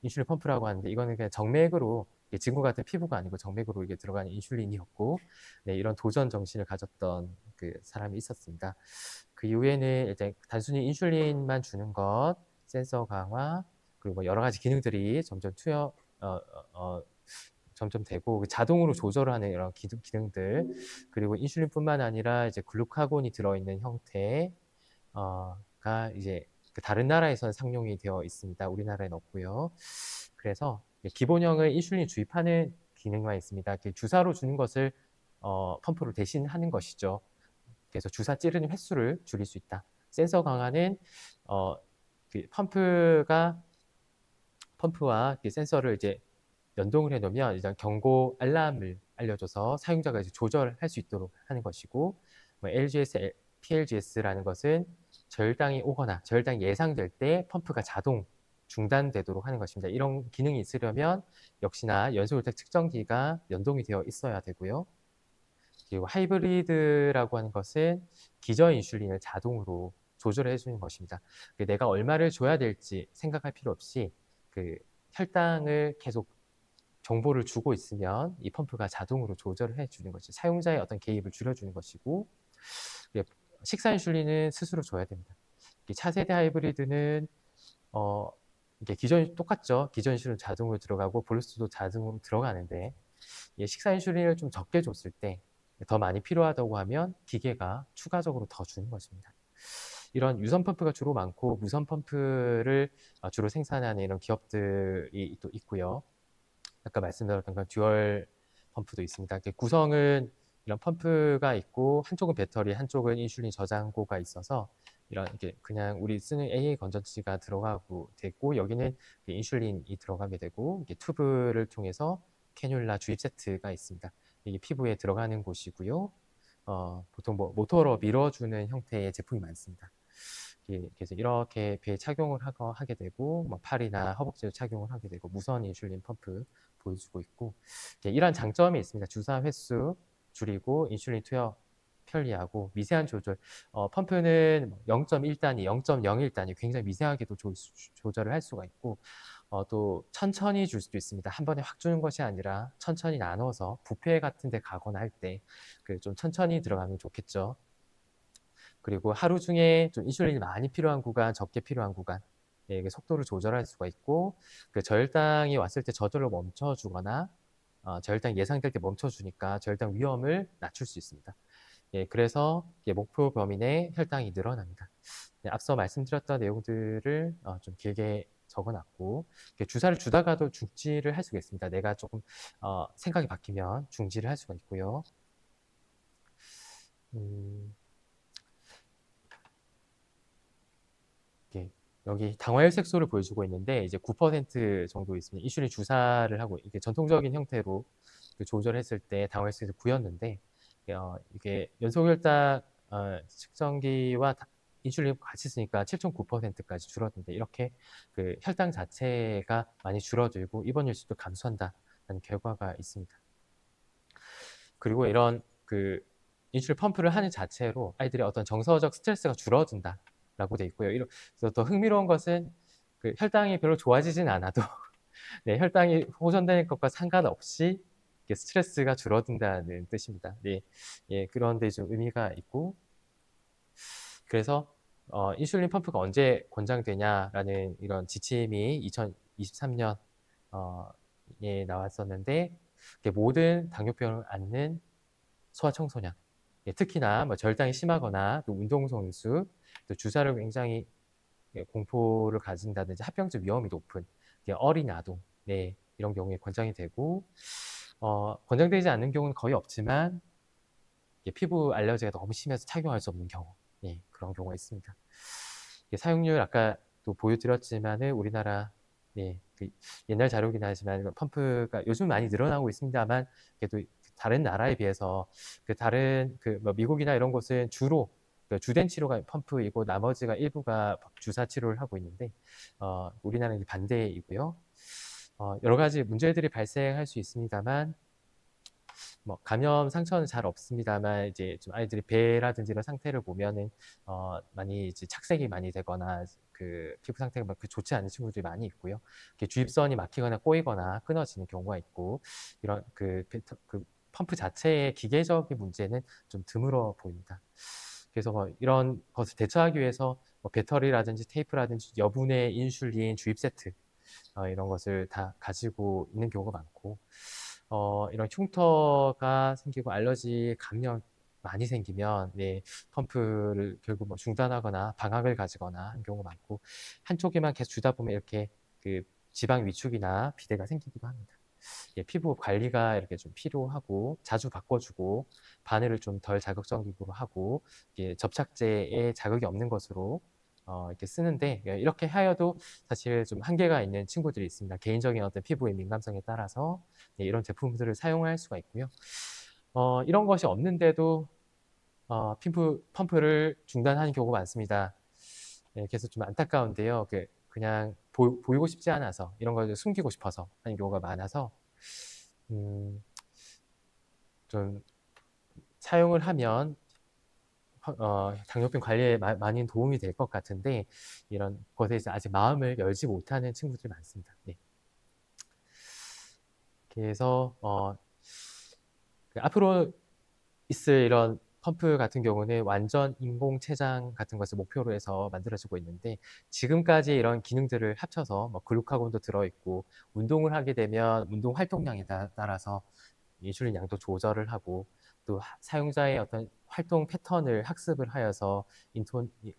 인슐린 펌프라고 하는데 이거는 그냥 정맥으로 이게 지금 같은 피부가 아니고 정맥으로 이게 들어가는 인슐린이었고, 네, 이런 도전 정신을 가졌던 그 사람이 있었습니다. 그 이후에는 이제 단순히 인슐린만 주는 것, 센서 강화, 그리고 뭐 여러 가지 기능들이 점점 점점 되고 그 자동으로 조절하는 이런 기능들, 그리고 인슐린뿐만 아니라 이제 글루카곤이 들어있는 형태가 이제 그 다른 나라에서는 상용이 되어 있습니다. 우리나라에는 없고요. 그래서 기본형은 인슐린 주입하는 기능만 있습니다. 주사로 주는 것을 펌프로 대신하는 것이죠. 그래서 주사 찌르는 횟수를 줄일 수 있다. 센서 강화는 그 펌프와 센서를 이제 연동을 해놓으면 이제 경고 알람을 알려줘서 사용자가 이제 조절할 수 있도록 하는 것이고, 뭐 LGS, PLGS라는 것은 저혈당이 오거나 저혈당이 예상될 때 펌프가 자동 중단되도록 하는 것입니다. 이런 기능이 있으려면 역시나 연소혈당 측정기가 연동이 되어 있어야 되고요. 그리고 하이브리드라고 하는 것은 기저 인슐린을 자동으로 조절해 주는 것입니다. 내가 얼마를 줘야 될지 생각할 필요 없이 그 혈당을 계속 정보를 주고 있으면 이 펌프가 자동으로 조절을 해주는 것이 사용자의 어떤 개입을 줄여주는 것이고, 식사 인슐린은 스스로 줘야 됩니다. 차세대 하이브리드는 이게 기존 똑같죠. 기존 인슐린 자동으로 들어가고 볼스도 자동으로 들어가는데, 식사 인슐린을 좀 적게 줬을 때 더 많이 필요하다고 하면 기계가 추가적으로 더 주는 것입니다. 이런 유선 펌프가 주로 많고 무선 펌프를 주로 생산하는 이런 기업들이 또 있고요. 아까 말씀드렸던 건 듀얼 펌프도 있습니다. 구성은 이런 펌프가 있고 한쪽은 배터리, 한쪽은 인슐린 저장고가 있어서 이런 이게 그냥 우리 쓰는 AA 건전지가 들어가고 되고, 여기는 인슐린이 들어가게 되고, 이게 튜브를 통해서 캐뉼라 주입 세트가 있습니다. 이게 피부에 들어가는 곳이고요. 보통 뭐 모터로 밀어주는 형태의 제품이 많습니다. 그래서 이렇게 배에 착용을 하게 되고, 뭐 팔이나 허벅지에 착용을 하게 되고, 무선 인슐린 펌프 보여주고 있고, 이런 장점이 있습니다. 주사 횟수 줄이고 인슐린 투여 편리하고 미세한 조절. 펌프는 0.1단위, 0.01단위 굉장히 미세하게도 조절을 할 수가 있고, 또 천천히 줄 수도 있습니다. 한 번에 확 주는 것이 아니라 천천히 나눠서 뷔페 같은 데 가거나 할 때 좀 천천히 들어가면 좋겠죠. 그리고 하루 중에 좀 인슐린이 많이 필요한 구간, 적게 필요한 구간, 속도를 조절할 수가 있고, 그 저혈당이 왔을 때 저절로 멈춰주거나, 저혈당 예상될 때 멈춰주니까 저혈당 위험을 낮출 수 있습니다. 그래서 목표 범위 내 혈당이 늘어납니다. 앞서 말씀드렸던 내용들을 좀 길게 적어놨고, 주사를 주다가도 중지를 할 수가 있습니다. 내가 조금 생각이 바뀌면 중지를 할 수가 있고요. 여기 당화혈색소를 보여주고 있는데 이제 9% 정도 있습니다. 인슐린 주사를 하고 이게 전통적인 형태로 조절했을 때 당화혈색소 9였는데 이게 연소혈당 측정기와 인슐린 같이 쓰니까 7.9%까지 줄었는데, 이렇게 그 혈당 자체가 많이 줄어들고 입원일수도 감소한다는 결과가 있습니다. 그리고 이런 그 인슐린 펌프를 하는 자체로 아이들의 어떤 정서적 스트레스가 줄어든다 라고 돼 있고요. 그래서 더 흥미로운 것은 그 혈당이 별로 좋아지진 않아도 네, 혈당이 호전되는 것과 상관없이 스트레스가 줄어든다는 뜻입니다. 네, 그런데 좀 의미가 있고, 그래서 인슐린 펌프가 언제 권장되냐라는 이런 지침이 2023년 에 나왔었는데, 모든 당뇨병을 앓는 소아청소년, 특히나 뭐 저혈당이 심하거나 또 운동선수, 또 주사를 굉장히 공포를 가진다든지 합병증 위험이 높은 어린 아동, 이런 경우에 권장이 되고, 권장되지 않는 경우는 거의 없지만 피부 알러지가 너무 심해서 착용할 수 없는 경우, 그런 경우가 있습니다. 사용률 아까 또 보여드렸지만은 우리나라 그 옛날 자료긴 하지만 펌프가 요즘 많이 늘어나고 있습니다만, 그래도 다른 나라에 비해서 다른 뭐 미국이나 이런 곳은 주로 주된 치료가 펌프이고 나머지가 일부가 주사 치료를 하고 있는데, 우리나라는 반대이고요. 여러 가지 문제들이 발생할 수 있습니다만, 뭐 감염 상처는 잘 없습니다만 이제 좀 아이들이 배라든지 이런 상태를 보면은 많이 이제 착색이 많이 되거나 그 피부 상태가 막 좋지 않은 친구들이 많이 있고요. 이렇게 주입선이 막히거나 꼬이거나 끊어지는 경우가 있고 이런 그 펌프 자체의 기계적인 문제는 좀 드물어 보입니다. 그래서 뭐 이런 것을 대처하기 위해서 뭐 배터리라든지 테이프라든지 여분의 인슐린 주입 세트 이런 것을 다 가지고 있는 경우가 많고 이런 흉터가 생기고 알러지 감염 많이 생기면 네, 펌프를 결국 뭐 중단하거나 방학을 가지거나 하는 경우가 많고 한쪽에만 계속 주다 보면 이렇게 그 지방 위축이나 비대가 생기기도 합니다. 예, 피부 관리가 이렇게 좀 필요하고 자주 바꿔주고 바늘을 좀 덜 자극적으로 하고 접착제에 자극이 없는 것으로 이렇게 쓰는데 예, 이렇게 하여도 사실 좀 한계가 있는 친구들이 있습니다. 개인적인 어떤 피부의 민감성에 따라서 예, 이런 제품들을 사용할 수가 있고요. 이런 것이 없는데도 피부 펌프를 중단하는 경우가 많습니다. 예, 그래서 좀 안타까운데요. 그냥 보이고 싶지 않아서 이런 걸 숨기고 싶어서 하는 경우가 많아서 좀 사용을 하면 당뇨병 관리에 많이 도움이 될 것 같은데 이런 것에 대해서 아직 마음을 열지 못하는 친구들이 많습니다. 네. 그래서 앞으로 있을 이런 펌프 같은 경우는 완전 인공 췌장 같은 것을 목표로 해서 만들어지고 있는데 지금까지 이런 기능들을 합쳐서 뭐 글루카곤도 들어있고 운동을 하게 되면 운동 활동량에 따라서 인슐린 양도 조절을 하고 또 사용자의 어떤 활동 패턴을 학습을 하여서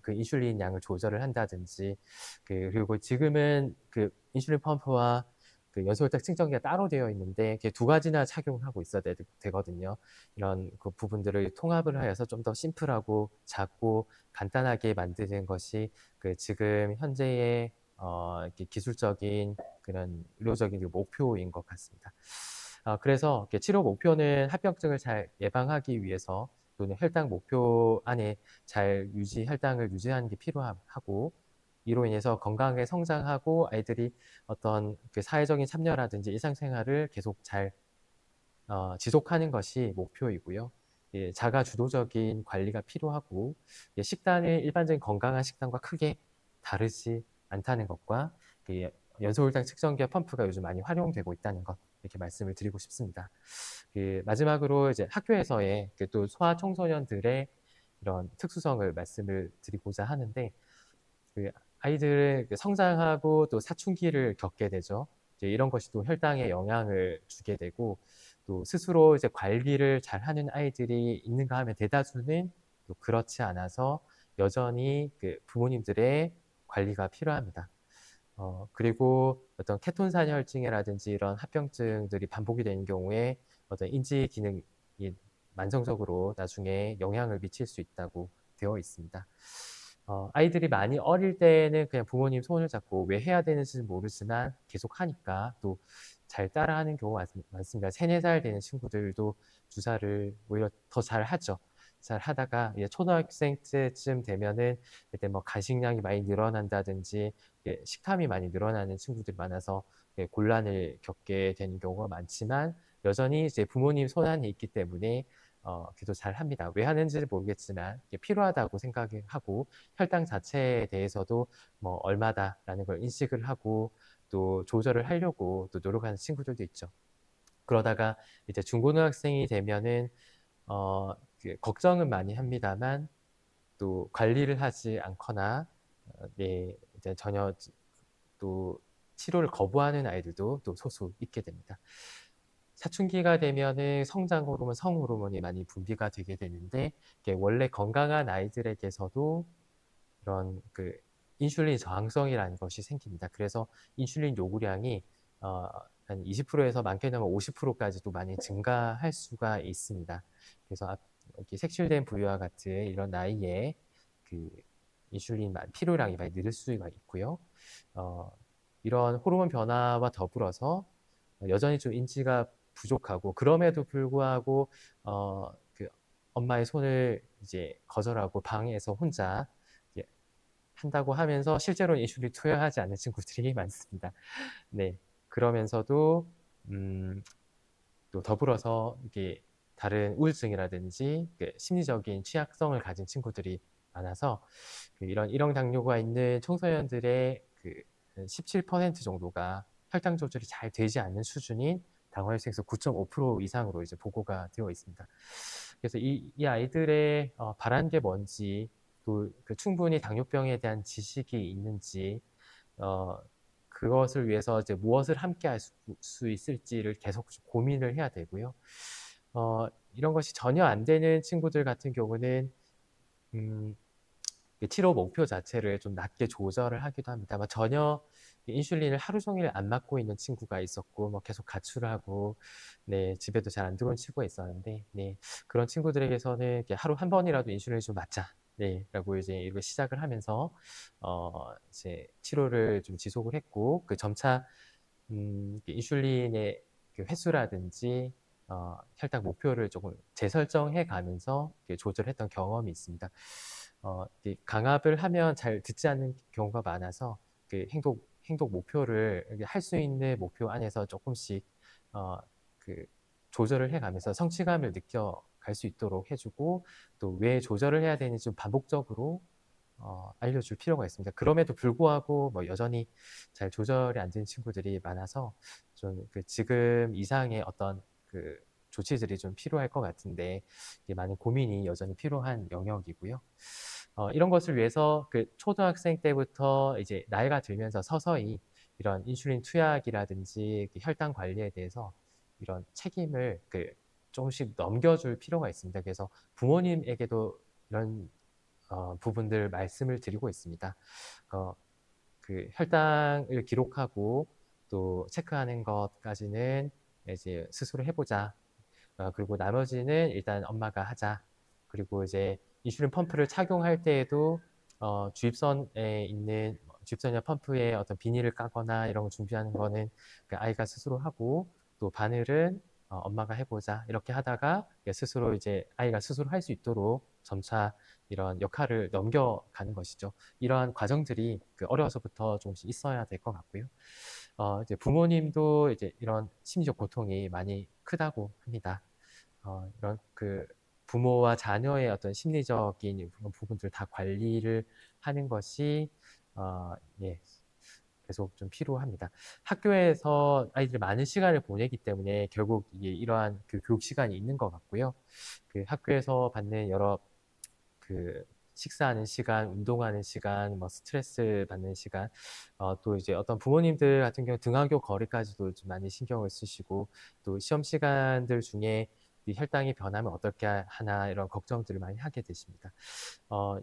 그 인슐린 양을 조절을 한다든지 그리고 지금은 그 인슐린 펌프와 그 연소혈당 측정기가 따로 되어 있는데 두 가지나 착용을 하고 있어야 되거든요. 이런 그 부분들을 통합을 하여서 좀 더 심플하고 작고 간단하게 만드는 것이 그 지금 현재의 이렇게 기술적인 그런 의료적인 목표인 것 같습니다. 그래서 치료 목표는 합병증을 잘 예방하기 위해서 또는 혈당 목표 안에 혈당을 유지하는 게 필요하고 이로 인해서 건강하게 성장하고 아이들이 어떤 그 사회적인 참여라든지 일상생활을 계속 잘 지속하는 것이 목표이고요. 예, 자가 주도적인 관리가 필요하고 식단이 일반적인 건강한 식단과 크게 다르지 않다는 것과 연소혈당 측정기와 펌프가 요즘 많이 활용되고 있다는 것 이렇게 말씀을 드리고 싶습니다. 마지막으로 이제 학교에서의 또 소아청소년들의 이런 특수성을 말씀을 드리고자 하는데 아이들의 성장하고 또 사춘기를 겪게 되죠. 이제 이런 것이 또 혈당에 영향을 주게 되고 또 스스로 이제 관리를 잘하는 아이들이 있는가 하면 대다수는 또 그렇지 않아서 여전히 그 부모님들의 관리가 필요합니다. 그리고 어떤 케톤산혈증이라든지 이런 합병증들이 반복이 되는 경우에 어떤 인지 기능이 만성적으로 나중에 영향을 미칠 수 있다고 되어 있습니다. 아이들이 많이 어릴 때는 그냥 부모님 손을 잡고 왜 해야 되는지는 모르지만 계속 하니까 또 잘 따라하는 경우가 많습니다. 3, 4살 되는 친구들도 주사를 오히려 더 잘 하죠. 잘 하다가 이제 초등학생 때쯤 되면은 그때 뭐 간식량이 많이 늘어난다든지 식탐이 많이 늘어나는 친구들이 많아서 곤란을 겪게 되는 경우가 많지만 여전히 이제 부모님 손안에 있기 때문에 기도 잘 합니다. 왜 하는지를 모르겠지만 필요하다고 생각하고 혈당 자체에 대해서도 뭐 얼마다라는 걸 인식을 하고 또 조절을 하려고 또 노력하는 친구들도 있죠. 그러다가 이제 중고등학생이 되면은 걱정은 많이 합니다만 또 관리를 하지 않거나 네, 이제 전혀 또 치료를 거부하는 아이들도 또 소수 있게 됩니다. 사춘기가 되면은 성장 호르몬, 성 호르몬이 많이 분비가 되게 되는데 원래 건강한 아이들에게서도 이런 인슐린 저항성이라는 것이 생깁니다. 그래서 인슐린 요구량이 한 20%에서 많게는 50%까지도 많이 증가할 수가 있습니다. 그래서 이렇게 색출된 부위와 같은 이런 나이에 인슐린 필요량이 많이 늘 수가 있고요. 이런 호르몬 변화와 더불어서 여전히 좀 인지가 부족하고 그럼에도 불구하고 엄마의 손을 이제 거절하고 방에서 혼자 한다고 하면서 실제로 인슐린 투여하지 않는 친구들이 많습니다. 네, 그러면서도 또 더불어서 이게 다른 우울증이라든지 심리적인 취약성을 가진 친구들이 많아서 이런 일형 당뇨가 있는 청소년들의 17% 정도가 혈당 조절이 잘 되지 않는 수준인 당화혈색소 9.5% 이상으로 이제 보고가 되어 있습니다. 그래서 이 아이들의 바란 게 뭔지, 또 충분히 당뇨병에 대한 지식이 있는지, 어, 그것을 위해서 이제 무엇을 함께 할 수 있을지를 계속 고민을 해야 되고요. 이런 것이 전혀 안 되는 친구들 같은 경우는 음, 치료 목표 자체를 좀 낮게 조절을 하기도 합니다. 전혀 인슐린을 하루 종일 안 맞고 있는 친구가 있었고, 계속 가출을 하고, 네, 집에도 잘 안 들어온 친구가 있었는데, 네, 그런 친구들에게서는 이렇게 하루 한 번이라도 인슐린을 좀 맞자, 네, 라고 이제 이렇게 시작을 하면서, 이제 치료를 좀 지속을 했고, 점차, 인슐린의 횟수라든지, 혈당 목표를 조금 재설정해 가면서 조절했던 경험이 있습니다. 강압을 하면 잘 듣지 않는 경우가 많아서 행동 목표를 할 수 있는 목표 안에서 조금씩 어, 그 조절을 해가면서 성취감을 느껴갈 수 있도록 해주고 또 왜 조절을 해야 되는지 좀 반복적으로 알려줄 필요가 있습니다. 그럼에도 불구하고 여전히 잘 조절이 안 되는 친구들이 많아서 좀 지금 이상의 어떤 조치들이 좀 필요할 것 같은데 많은 고민이 여전히 필요한 영역이고요. 이런 것을 위해서 초등학생 때부터 이제 나이가 들면서 서서히 이런 인슐린 투약이라든지 혈당 관리에 대해서 이런 책임을 조금씩 넘겨줄 필요가 있습니다. 그래서 부모님에게도 이런 부분들 말씀을 드리고 있습니다. 혈당을 기록하고 또 체크하는 것까지는 이제 스스로 해보자. 그리고 나머지는 일단 엄마가 하자. 그리고 이제 인슐린 펌프를 착용할 때에도 주입선에 있는 주입선이나 펌프에 어떤 비닐을 까거나 이런 거 준비하는 거는 아이가 스스로 하고 또 바늘은 엄마가 해보자. 이렇게 하다가 스스로 이제 아이가 스스로 할 수 있도록 점차 이런 역할을 넘겨가는 것이죠. 이러한 과정들이 어려서부터 조금씩 있어야 될 것 같고요. 이제 부모님도 이제 이런 심리적 고통이 많이 크다고 합니다. 이런 부모와 자녀의 어떤 심리적인 그런 부분들 다 관리를 하는 것이 예, 계속 좀 필요합니다. 학교에서 아이들이 많은 시간을 보내기 때문에 결국 이게 이러한 교육 시간이 있는 것 같고요. 학교에서 받는 여러 식사하는 시간, 운동하는 시간, 스트레스 받는 시간, 또 이제 어떤 부모님들 같은 경우 등하교 거리까지도 좀 많이 신경을 쓰시고, 또 시험 시간들 중에 이 혈당이 변하면 어떻게 하나 이런 걱정들을 많이 하게 되십니다.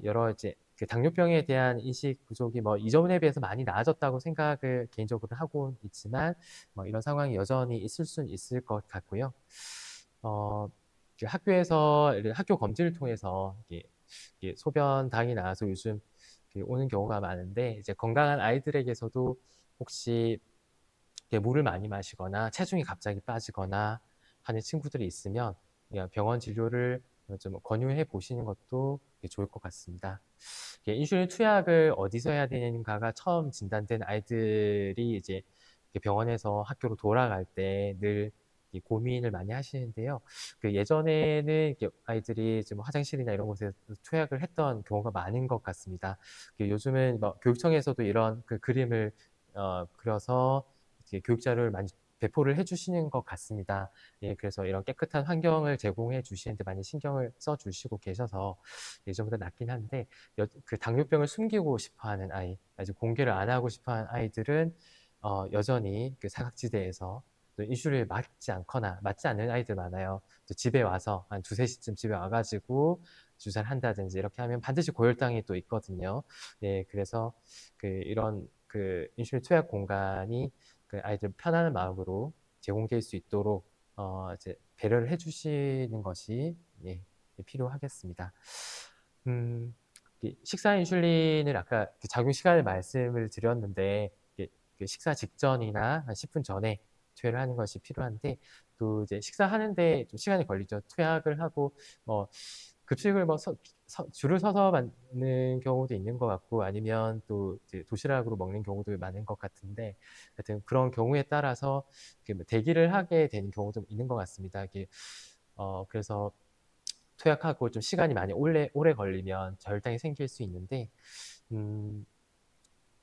여러 이제 당뇨병에 대한 인식 부족이 이전에 비해서 많이 나아졌다고 생각을 개인적으로 하고 있지만, 이런 상황이 여전히 있을 수는 있을 것 같고요. 학교에서 학교 검진을 통해서 소변당이 나와서 요즘 오는 경우가 많은데 이제 건강한 아이들에게서도 혹시 물을 많이 마시거나 체중이 갑자기 빠지거나 하는 친구들이 있으면 병원 진료를 좀 권유해 보시는 것도 좋을 것 같습니다. 인슐린 투약을 어디서 해야 되는가가 처음 진단된 아이들이 이제 병원에서 학교로 돌아갈 때 늘 고민을 많이 하시는데요. 예전에는 아이들이 좀 화장실이나 이런 곳에 투약을 했던 경우가 많은 것 같습니다. 요즘은 교육청에서도 이런 그림을 그려서 교육 자료를 많이 배포를 해주시는 것 같습니다. 예, 그래서 이런 깨끗한 환경을 제공해 주시는데 많이 신경을 써 주시고 계셔서 예전보다 낫긴 한데 당뇨병을 숨기고 싶어하는 아이, 아직 공개를 안 하고 싶어하는 아이들은 여전히 사각지대에서 또 인슐린을 맞지 않거나 맞지 않는 아이들 많아요. 또 집에 와서 한 2~3시쯤 집에 와가지고 주사를 한다든지 이렇게 하면 반드시 고혈당이 또 있거든요. 네, 그래서 이런 인슐린 투약 공간이 아이들 편안한 마음으로 제공될 수 있도록 이제 배려를 해주시는 것이 예, 필요하겠습니다. 식사 인슐린을 아까 작용 시간을 말씀을 드렸는데 식사 직전이나 한 10분 전에 투여를 하는 것이 필요한데 또 이제 식사하는데 좀 시간이 걸리죠. 투약을 하고 급식을 줄을 서서 받는 경우도 있는 것 같고 아니면 또 이제 도시락으로 먹는 경우도 많은 것 같은데 하여튼 그런 경우에 따라서 대기를 하게 되는 경우도 있는 것 같습니다. 그래서 투약하고 좀 시간이 많이 오래 걸리면 저혈당이 생길 수 있는데, 음,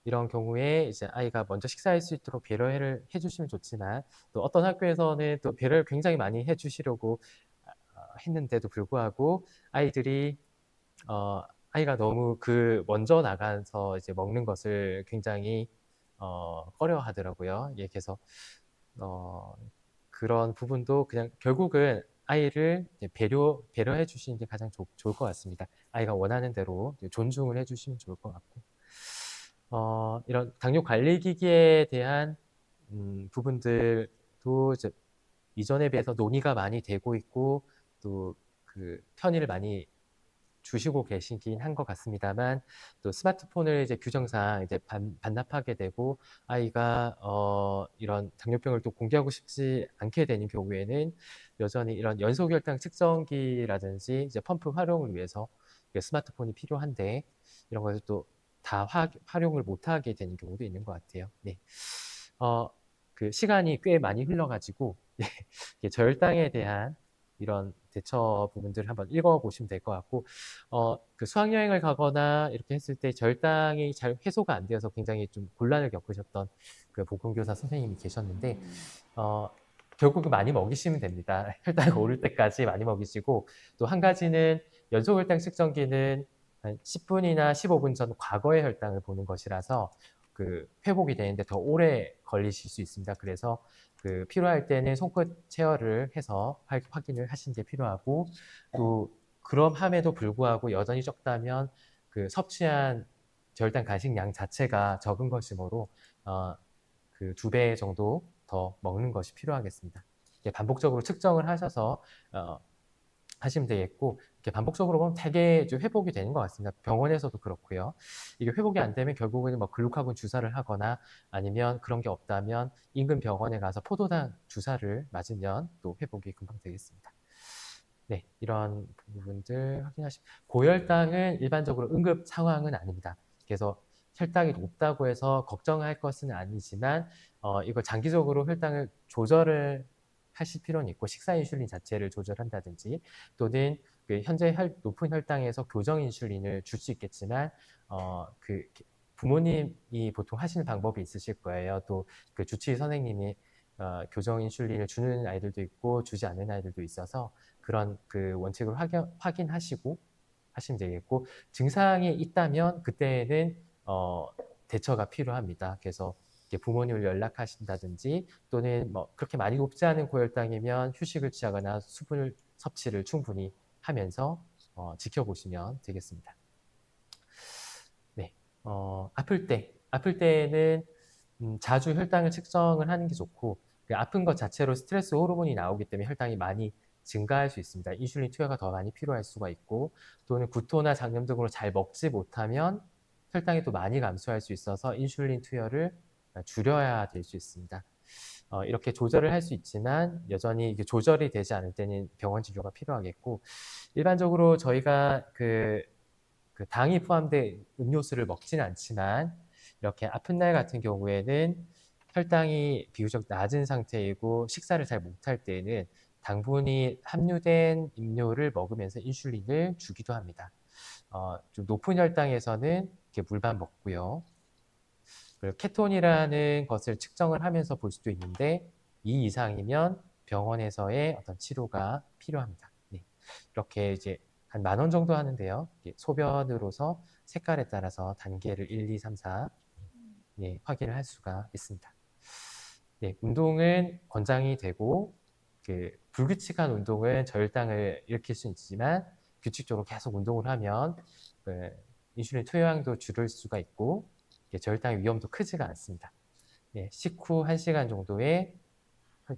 이런 경우에 이제 아이가 먼저 식사할 수 있도록 배려를 해주시면 좋지만, 또 어떤 학교에서는 또 배려를 굉장히 많이 해주시려고 했는데도 불구하고 아이들이 아이가 너무 먼저 나가서 이제 먹는 것을 굉장히 꺼려 하더라고요. 예, 그래서 어, 그런 부분도 그냥 결국은 아이를 이제 배려해 주시는 게 가장 좋을 것 같습니다. 아이가 원하는 대로 이제 존중을 해 주시면 좋을 것 같고, 이런 당뇨 관리 기기에 대한 부분들도 이제 이전에 비해서 논의가 많이 되고 있고, 또 그 편의를 많이 주시고 계시긴 한 것 같습니다만, 또 스마트폰을 이제 규정상 이제 반납하게 되고 아이가 이런 당뇨병을 또 공개하고 싶지 않게 되는 경우에는 여전히 이런 연소혈당 측정기라든지 이제 펌프 활용을 위해서 스마트폰이 필요한데, 이런 것을 또 다 활용을 못하게 되는 경우도 있는 것 같아요. 네. 그 시간이 꽤 많이 흘러가지고 저혈당에 대한 이런 대처 부분들을 한번 읽어보시면 될 것 같고, 그 수학여행을 가거나 이렇게 했을 때 저혈당이 잘 해소가 안 되어서 굉장히 좀 곤란을 겪으셨던 그 보건교사 선생님이 계셨는데, 결국은 많이 먹이시면 됩니다. 혈당이 오를 때까지 많이 먹이시고, 또 한 가지는 연소혈당 측정기는 한 10분이나 15분 전 과거의 혈당을 보는 것이라서 그 회복이 되는데 더 오래 걸리실 수 있습니다. 그래서 그 필요할 때는 손끝 체열을 해서 확인을 하시는 게 필요하고, 또 그럼함에도 불구하고 여전히 적다면 그 섭취한 저혈당 간식량 자체가 적은 것이므로 그 2배 정도 더 먹는 것이 필요하겠습니다. 반복적으로 측정을 하셔서 하시면 되겠고, 이렇게 반복적으로 보면 되게 좀 회복이 되는 것 같습니다. 병원에서도 그렇고요. 이게 회복이 안 되면 결국은 뭐 글루카곤 주사를 하거나, 아니면 그런 게 없다면 인근 병원에 가서 포도당 주사를 맞으면 또 회복이 금방 되겠습니다. 네, 이런 부분들 확인하시고, 고혈당은 일반적으로 응급 상황은 아닙니다. 그래서 혈당이 높다고 해서 걱정할 것은 아니지만, 이걸 장기적으로 혈당을 조절을 하실 필요는 있고, 식사 인슐린 자체를 조절한다든지, 또는 그 현재 높은 혈당에서 교정 인슐린을 줄 수 있겠지만, 그 부모님이 보통 하시는 방법이 있으실 거예요. 또 그 주치의 선생님이 교정 인슐린을 주는 아이들도 있고 주지 않는 아이들도 있어서, 그런 그 원칙을 확인하시고 하시면 되겠고, 증상이 있다면 그때는 대처가 필요합니다. 그래서 부모님을 연락하신다든지, 또는 뭐 그렇게 많이 높지 않은 고혈당이면 휴식을 취하거나 수분 섭취를 충분히 하면서 지켜보시면 되겠습니다. 네, 아플 때는 자주 혈당을 측정을 하는 게 좋고, 그 아픈 것 자체로 스트레스 호르몬이 나오기 때문에 혈당이 많이 증가할 수 있습니다. 인슐린 투여가 더 많이 필요할 수가 있고, 또는 구토나 장염 등으로 잘 먹지 못하면 혈당이 또 많이 감소할 수 있어서 인슐린 투여를 줄여야 될 수 있습니다. 이렇게 조절을 할 수 있지만 여전히 이게 조절이 되지 않을 때는 병원 진료가 필요하겠고, 일반적으로 저희가 그 당이 포함된 음료수를 먹지는 않지만, 이렇게 아픈 날 같은 경우에는 혈당이 비교적 낮은 상태이고 식사를 잘 못할 때에는 당분이 함유된 음료를 먹으면서 인슐린을 주기도 합니다. 좀 높은 혈당에서는 이렇게 물만 먹고요. 그리고 케톤이라는 것을 측정을 하면서 볼 수도 있는데, 2 이상이면 병원에서의 어떤 치료가 필요합니다. 네. 이렇게 이제 한 10,000원 정도 하는데요. 소변으로서 색깔에 따라서 단계를 1, 2, 3, 4 확인을 할 수가 있습니다. 네, 운동은 권장이 되고, 불규칙한 운동은 저혈당을 일으킬 수 있지만, 규칙적으로 계속 운동을 하면 인슐린 투여량도 줄일 수가 있고, 저혈당 위험도 크지가 않습니다. 네, 식후 1시간 정도의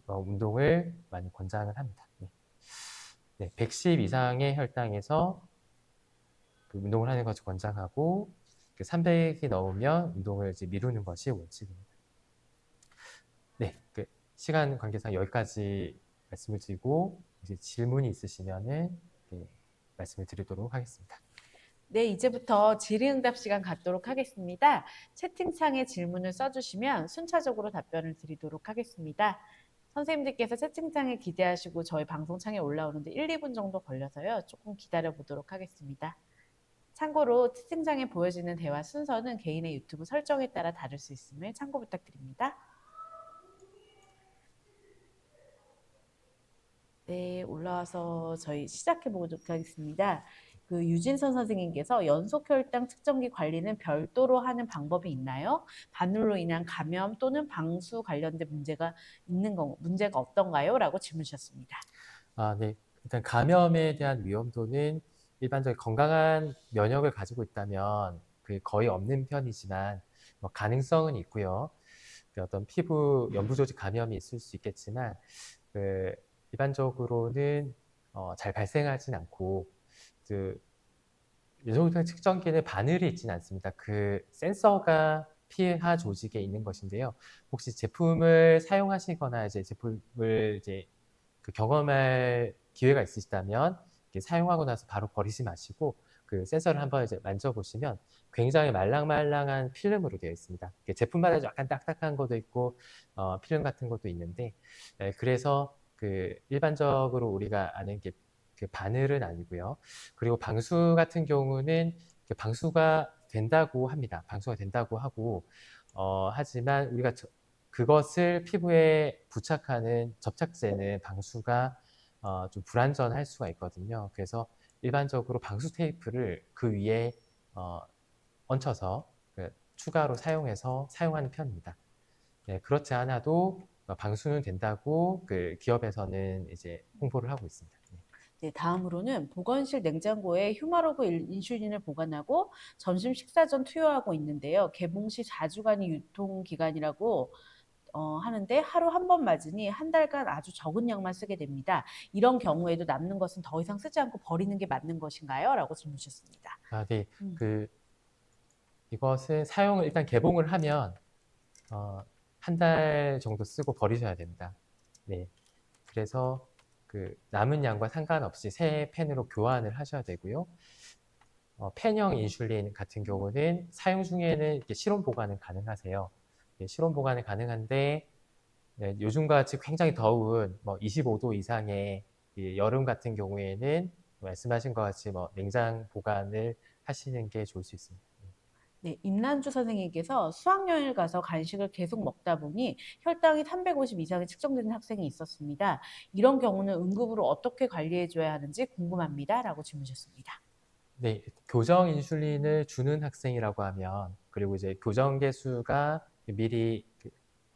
운동을 많이 권장을 합니다. 네, 110 이상의 혈당에서 운동을 하는 것을 권장하고, 300이 넘으면 운동을 이제 미루는 것이 원칙입니다. 네, 시간 관계상 여기까지 말씀을 드리고, 이제 질문이 있으시면은 말씀을 드리도록 하겠습니다. 네, 이제부터 질의응답 시간 갖도록 하겠습니다. 채팅창에 질문을 써주시면 순차적으로 답변을 드리도록 하겠습니다. 선생님들께서 채팅창에 기대하시고 저희 방송창에 올라오는데 1, 2분 정도 걸려서요. 조금 기다려 보도록 하겠습니다. 참고로 채팅창에 보여지는 대화 순서는 개인의 유튜브 설정에 따라 다를 수 있음을 참고 부탁드립니다. 네, 올라와서 저희 시작해 보도록 하겠습니다. 그 유진선 선생님께서 연속혈당 측정기 관리는 별도로 하는 방법이 있나요? 바늘로 인한 감염 또는 방수 관련된 문제가 없던가요? 라고 질문 주셨습니다. 네. 일단 감염에 대한 위험도는 일반적인 건강한 면역을 가지고 있다면 거의 없는 편이지만 뭐 가능성은 있고요. 어떤 피부 연부 조직 감염이 있을 수 있겠지만 일반적으로는 잘 발생하진 않고 연소혈당 측정기는 바늘이 있지는 않습니다. 그 센서가 피하 조직에 있는 것인데요. 혹시 제품을 사용하시거나 이제 제품을 이제 경험할 기회가 있으시다면 사용하고 나서 바로 버리지 마시고 그 센서를 한번 이제 만져보시면 굉장히 말랑말랑한 필름으로 되어 있습니다. 제품마다 약간 딱딱한 것도 있고 필름 같은 것도 있는데 그래서 일반적으로 우리가 아는 그 바늘은 아니고요. 그리고 방수 같은 경우는 방수가 된다고 합니다. 방수가 된다고 하고 하지만 우리가 그것을 피부에 부착하는 접착제는 방수가 좀 불완전할 수가 있거든요. 그래서 일반적으로 방수 테이프를 그 위에 얹혀서 추가로 사용해서 사용하는 편입니다. 네, 그렇지 않아도 방수는 된다고 기업에서는 이제 홍보를 하고 있습니다. 네, 다음으로는 보건실 냉장고에 휴마로그 인슐린을 보관하고 점심 식사 전 투여하고 있는데요. 개봉 시 4주간이 유통기간이라고 하는데 하루 한 번 맞으니 한 달간 아주 적은 양만 쓰게 됩니다. 이런 경우에도 남는 것은 더 이상 쓰지 않고 버리는 게 맞는 것인가요? 라고 질문 주셨습니다. 네. 이것은 사용을 일단 개봉을 하면 한 달 정도 쓰고 버리셔야 됩니다. 네. 그래서 남은 양과 상관없이 새 펜으로 교환을 하셔야 되고요. 펜형 인슐린 같은 경우는 사용 중에는 실온 보관은 가능하세요. 실온 보관은 가능한데 요즘과 같이 굉장히 더운 25도 이상의 여름 같은 경우에는 말씀하신 것 같이 냉장 보관을 하시는 게 좋을 수 있습니다. 네, 임난주 선생님께서 수학여행을 가서 간식을 계속 먹다 보니 혈당이 350 이상이 측정되는 학생이 있었습니다. 이런 경우는 응급으로 어떻게 관리해줘야 하는지 궁금합니다. 라고 질문 주셨습니다. 네, 교정 인슐린을 주는 학생이라고 하면 그리고 이제 교정 개수가 미리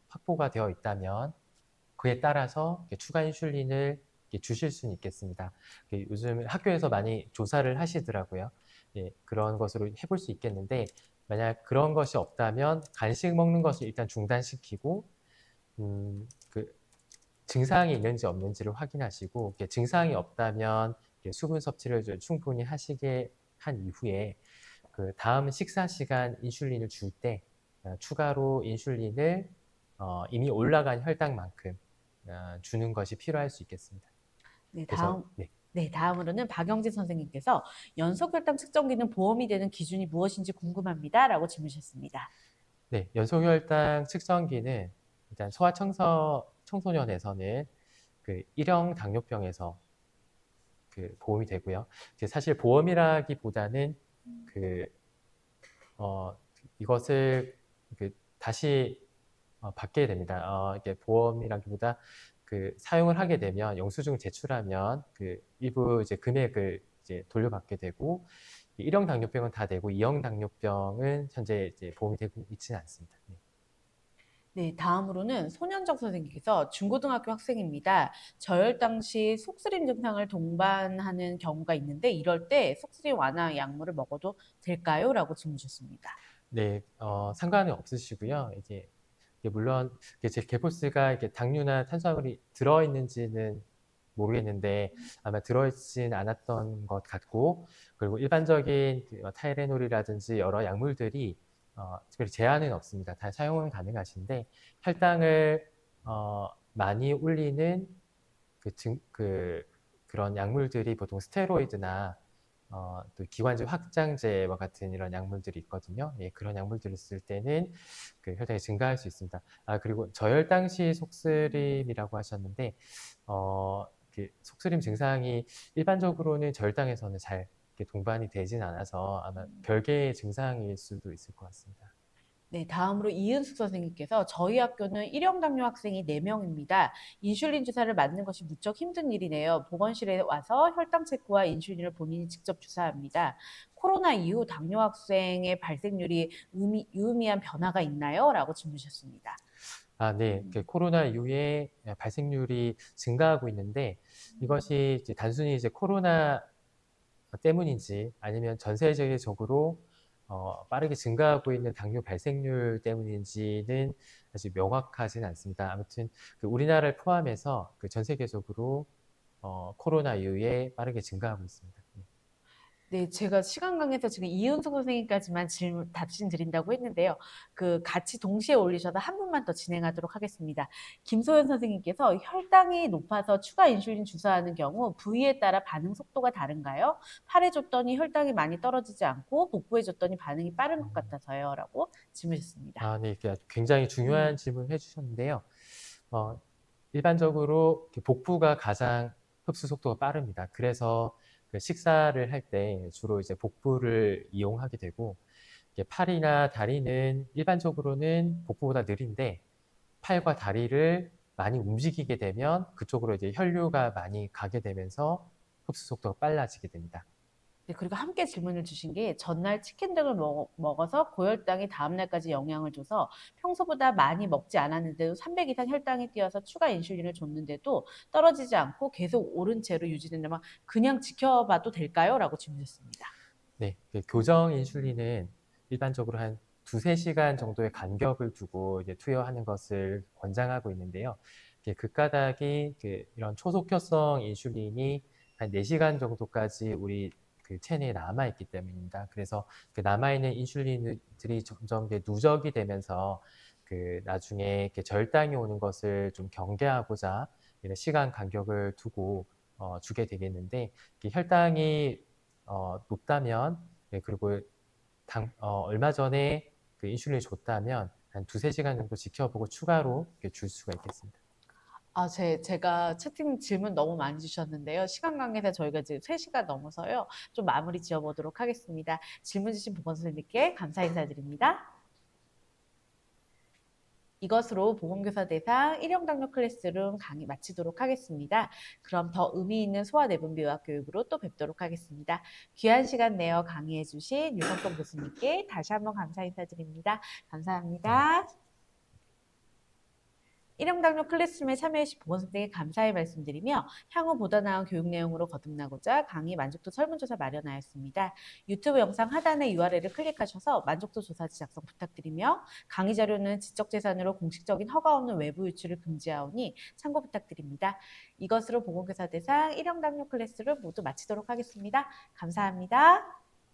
확보가 되어 있다면 그에 따라서 추가 인슐린을 주실 수는 있겠습니다. 요즘 학교에서 많이 조사를 하시더라고요. 그런 것으로 해볼 수 있겠는데 만약 그런 것이 없다면 간식 먹는 것을 일단 중단시키고 증상이 있는지 없는지를 확인하시고 증상이 없다면 수분 섭취를 충분히 하시게 한 이후에 다음 식사 시간 인슐린을 줄 때 추가로 인슐린을 이미 올라간 혈당만큼 주는 것이 필요할 수 있겠습니다. 네, 그래서 다음으로는 박영진 선생님께서 연속혈당 측정기는 보험이 되는 기준이 무엇인지 궁금합니다. 라고 질문 주셨습니다. 네, 연소혈당 측정기는 일단 소아청소년에서는 일형 당뇨병에서 보험이 되고요. 사실 보험이라기보다는 이것을 다시 받게 됩니다. 이게 보험이라기보다 사용을 하게 되면 영수증 제출하면 일부 이제 금액을 이제 돌려받게 되고 1형 당뇨병은 다 되고 2형 당뇨병은 현재 이제 보험이 되고 있지는 않습니다. 네, 다음으로는 손현정 선생님께서 중고등학교 학생입니다. 저혈당 시 속쓰림 증상을 동반하는 경우가 있는데 이럴 때 속쓰림 완화 약물을 먹어도 될까요? 라고 질문 주셨습니다. 네, 상관은 없으시고요. 이게 물론 제 개포스가 이렇게 당류나 탄수화물이 들어있는지는 모르겠는데 아마 들어있진 않았던 것 같고 그리고 일반적인 타이레놀이라든지 여러 약물들이 특별히 제한은 없습니다. 다 사용은 가능하신데 혈당을 많이 올리는 그런 약물들이 보통 스테로이드나 또 기관지 확장제와 같은 이런 약물들이 있거든요. 예, 그런 약물들을 쓸 때는 그 혈당이 증가할 수 있습니다. 그리고 저혈당시 속쓰림이라고 하셨는데, 속쓰림 증상이 일반적으로는 저혈당에서는 잘 이렇게 동반이 되진 않아서 아마 별개의 증상일 수도 있을 것 같습니다. 네, 다음으로 이은숙 선생님께서 저희 학교는 일형 당뇨 학생이 4명입니다. 인슐린 주사를 맞는 것이 무척 힘든 일이네요. 보건실에 와서 혈당 체크와 인슐린을 본인이 직접 주사합니다. 코로나 이후 당뇨 학생의 발생률이 유의미한 변화가 있나요? 라고 질문 주셨습니다. 네. 코로나 이후에 발생률이 증가하고 있는데 이것이 이제 단순히 이제 코로나 때문인지 아니면 전 세계적으로 빠르게 증가하고 있는 당뇨 발생률 때문인지는 아직 명확하지는 않습니다. 아무튼 우리나라를 포함해서 전 세계적으로 코로나 이후에 빠르게 증가하고 있습니다. 네, 제가 시간 관계에서 지금 이은숙 선생님까지만 답신 드린다고 했는데요. 같이 동시에 올리셔서 한 분만 더 진행하도록 하겠습니다. 김소연 선생님께서 혈당이 높아서 추가 인슐린 주사하는 경우 부위에 따라 반응 속도가 다른가요? 팔에 줬더니 혈당이 많이 떨어지지 않고 복부에 줬더니 반응이 빠른 것 같아서요. 라고 질문하셨습니다. 네, 굉장히 중요한 음. 질문을 해주셨는데요. 일반적으로 복부가 가장 흡수 속도가 빠릅니다. 그래서 식사를 할 때 주로 이제 복부를 이용하게 되고, 팔이나 다리는 일반적으로는 복부보다 느린데, 팔과 다리를 많이 움직이게 되면 그쪽으로 이제 혈류가 많이 가게 되면서 흡수 속도가 빨라지게 됩니다. 네, 그리고 함께 질문을 주신 게 전날 치킨 등을 먹어서 고혈당이 다음날까지 영향을 줘서 평소보다 많이 먹지 않았는데도 300 이상 혈당이 뛰어서 추가 인슐린을 줬는데도 떨어지지 않고 계속 오른 채로 유지된다면 그냥 지켜봐도 될까요? 라고 질문했습니다. 네, 교정 인슐린은 일반적으로 한 두세 시간 정도의 간격을 두고 이제 투여하는 것을 권장하고 있는데요. 극가닥이 이런 초속효성 인슐린이 한 4시간 정도까지 우리 체내에 남아있기 때문입니다. 그래서 남아있는 인슐린들이 점점 누적이 되면서 나중에 저혈당이 오는 것을 좀 경계하고자 이런 시간 간격을 두고 주게 되겠는데, 혈당이 높다면, 그리고 얼마 전에 인슐린을 줬다면 한 두세 시간 정도 지켜보고 추가로 줄 수가 있겠습니다. 제가 채팅 질문 너무 많이 주셨는데요. 시간 관계상 저희가 지금 3시간 넘어서요. 좀 마무리 지어보도록 하겠습니다. 질문 주신 보건 선생님께 감사 인사드립니다. 이것으로 보건교사 대상 1형 당뇨 클래스룸 강의 마치도록 하겠습니다. 그럼 더 의미 있는 소아내분비의학 교육으로 또 뵙도록 하겠습니다. 귀한 시간 내어 강의해 주신 유성동 교수님께 다시 한번 감사 인사드립니다. 감사합니다. 1형 당뇨 클래스룸에 참여해주신 보건선생님께 감사의 말씀드리며 향후 보다 나은 교육 내용으로 거듭나고자 강의 만족도 설문조사 마련하였습니다. 유튜브 영상 하단의 URL을 클릭하셔서 만족도 조사지 작성 부탁드리며 강의 자료는 지적재산으로 공식적인 허가 없는 외부 유출을 금지하오니 참고 부탁드립니다. 이것으로 보건교사 대상 1형 당뇨 클래스를 모두 마치도록 하겠습니다. 감사합니다.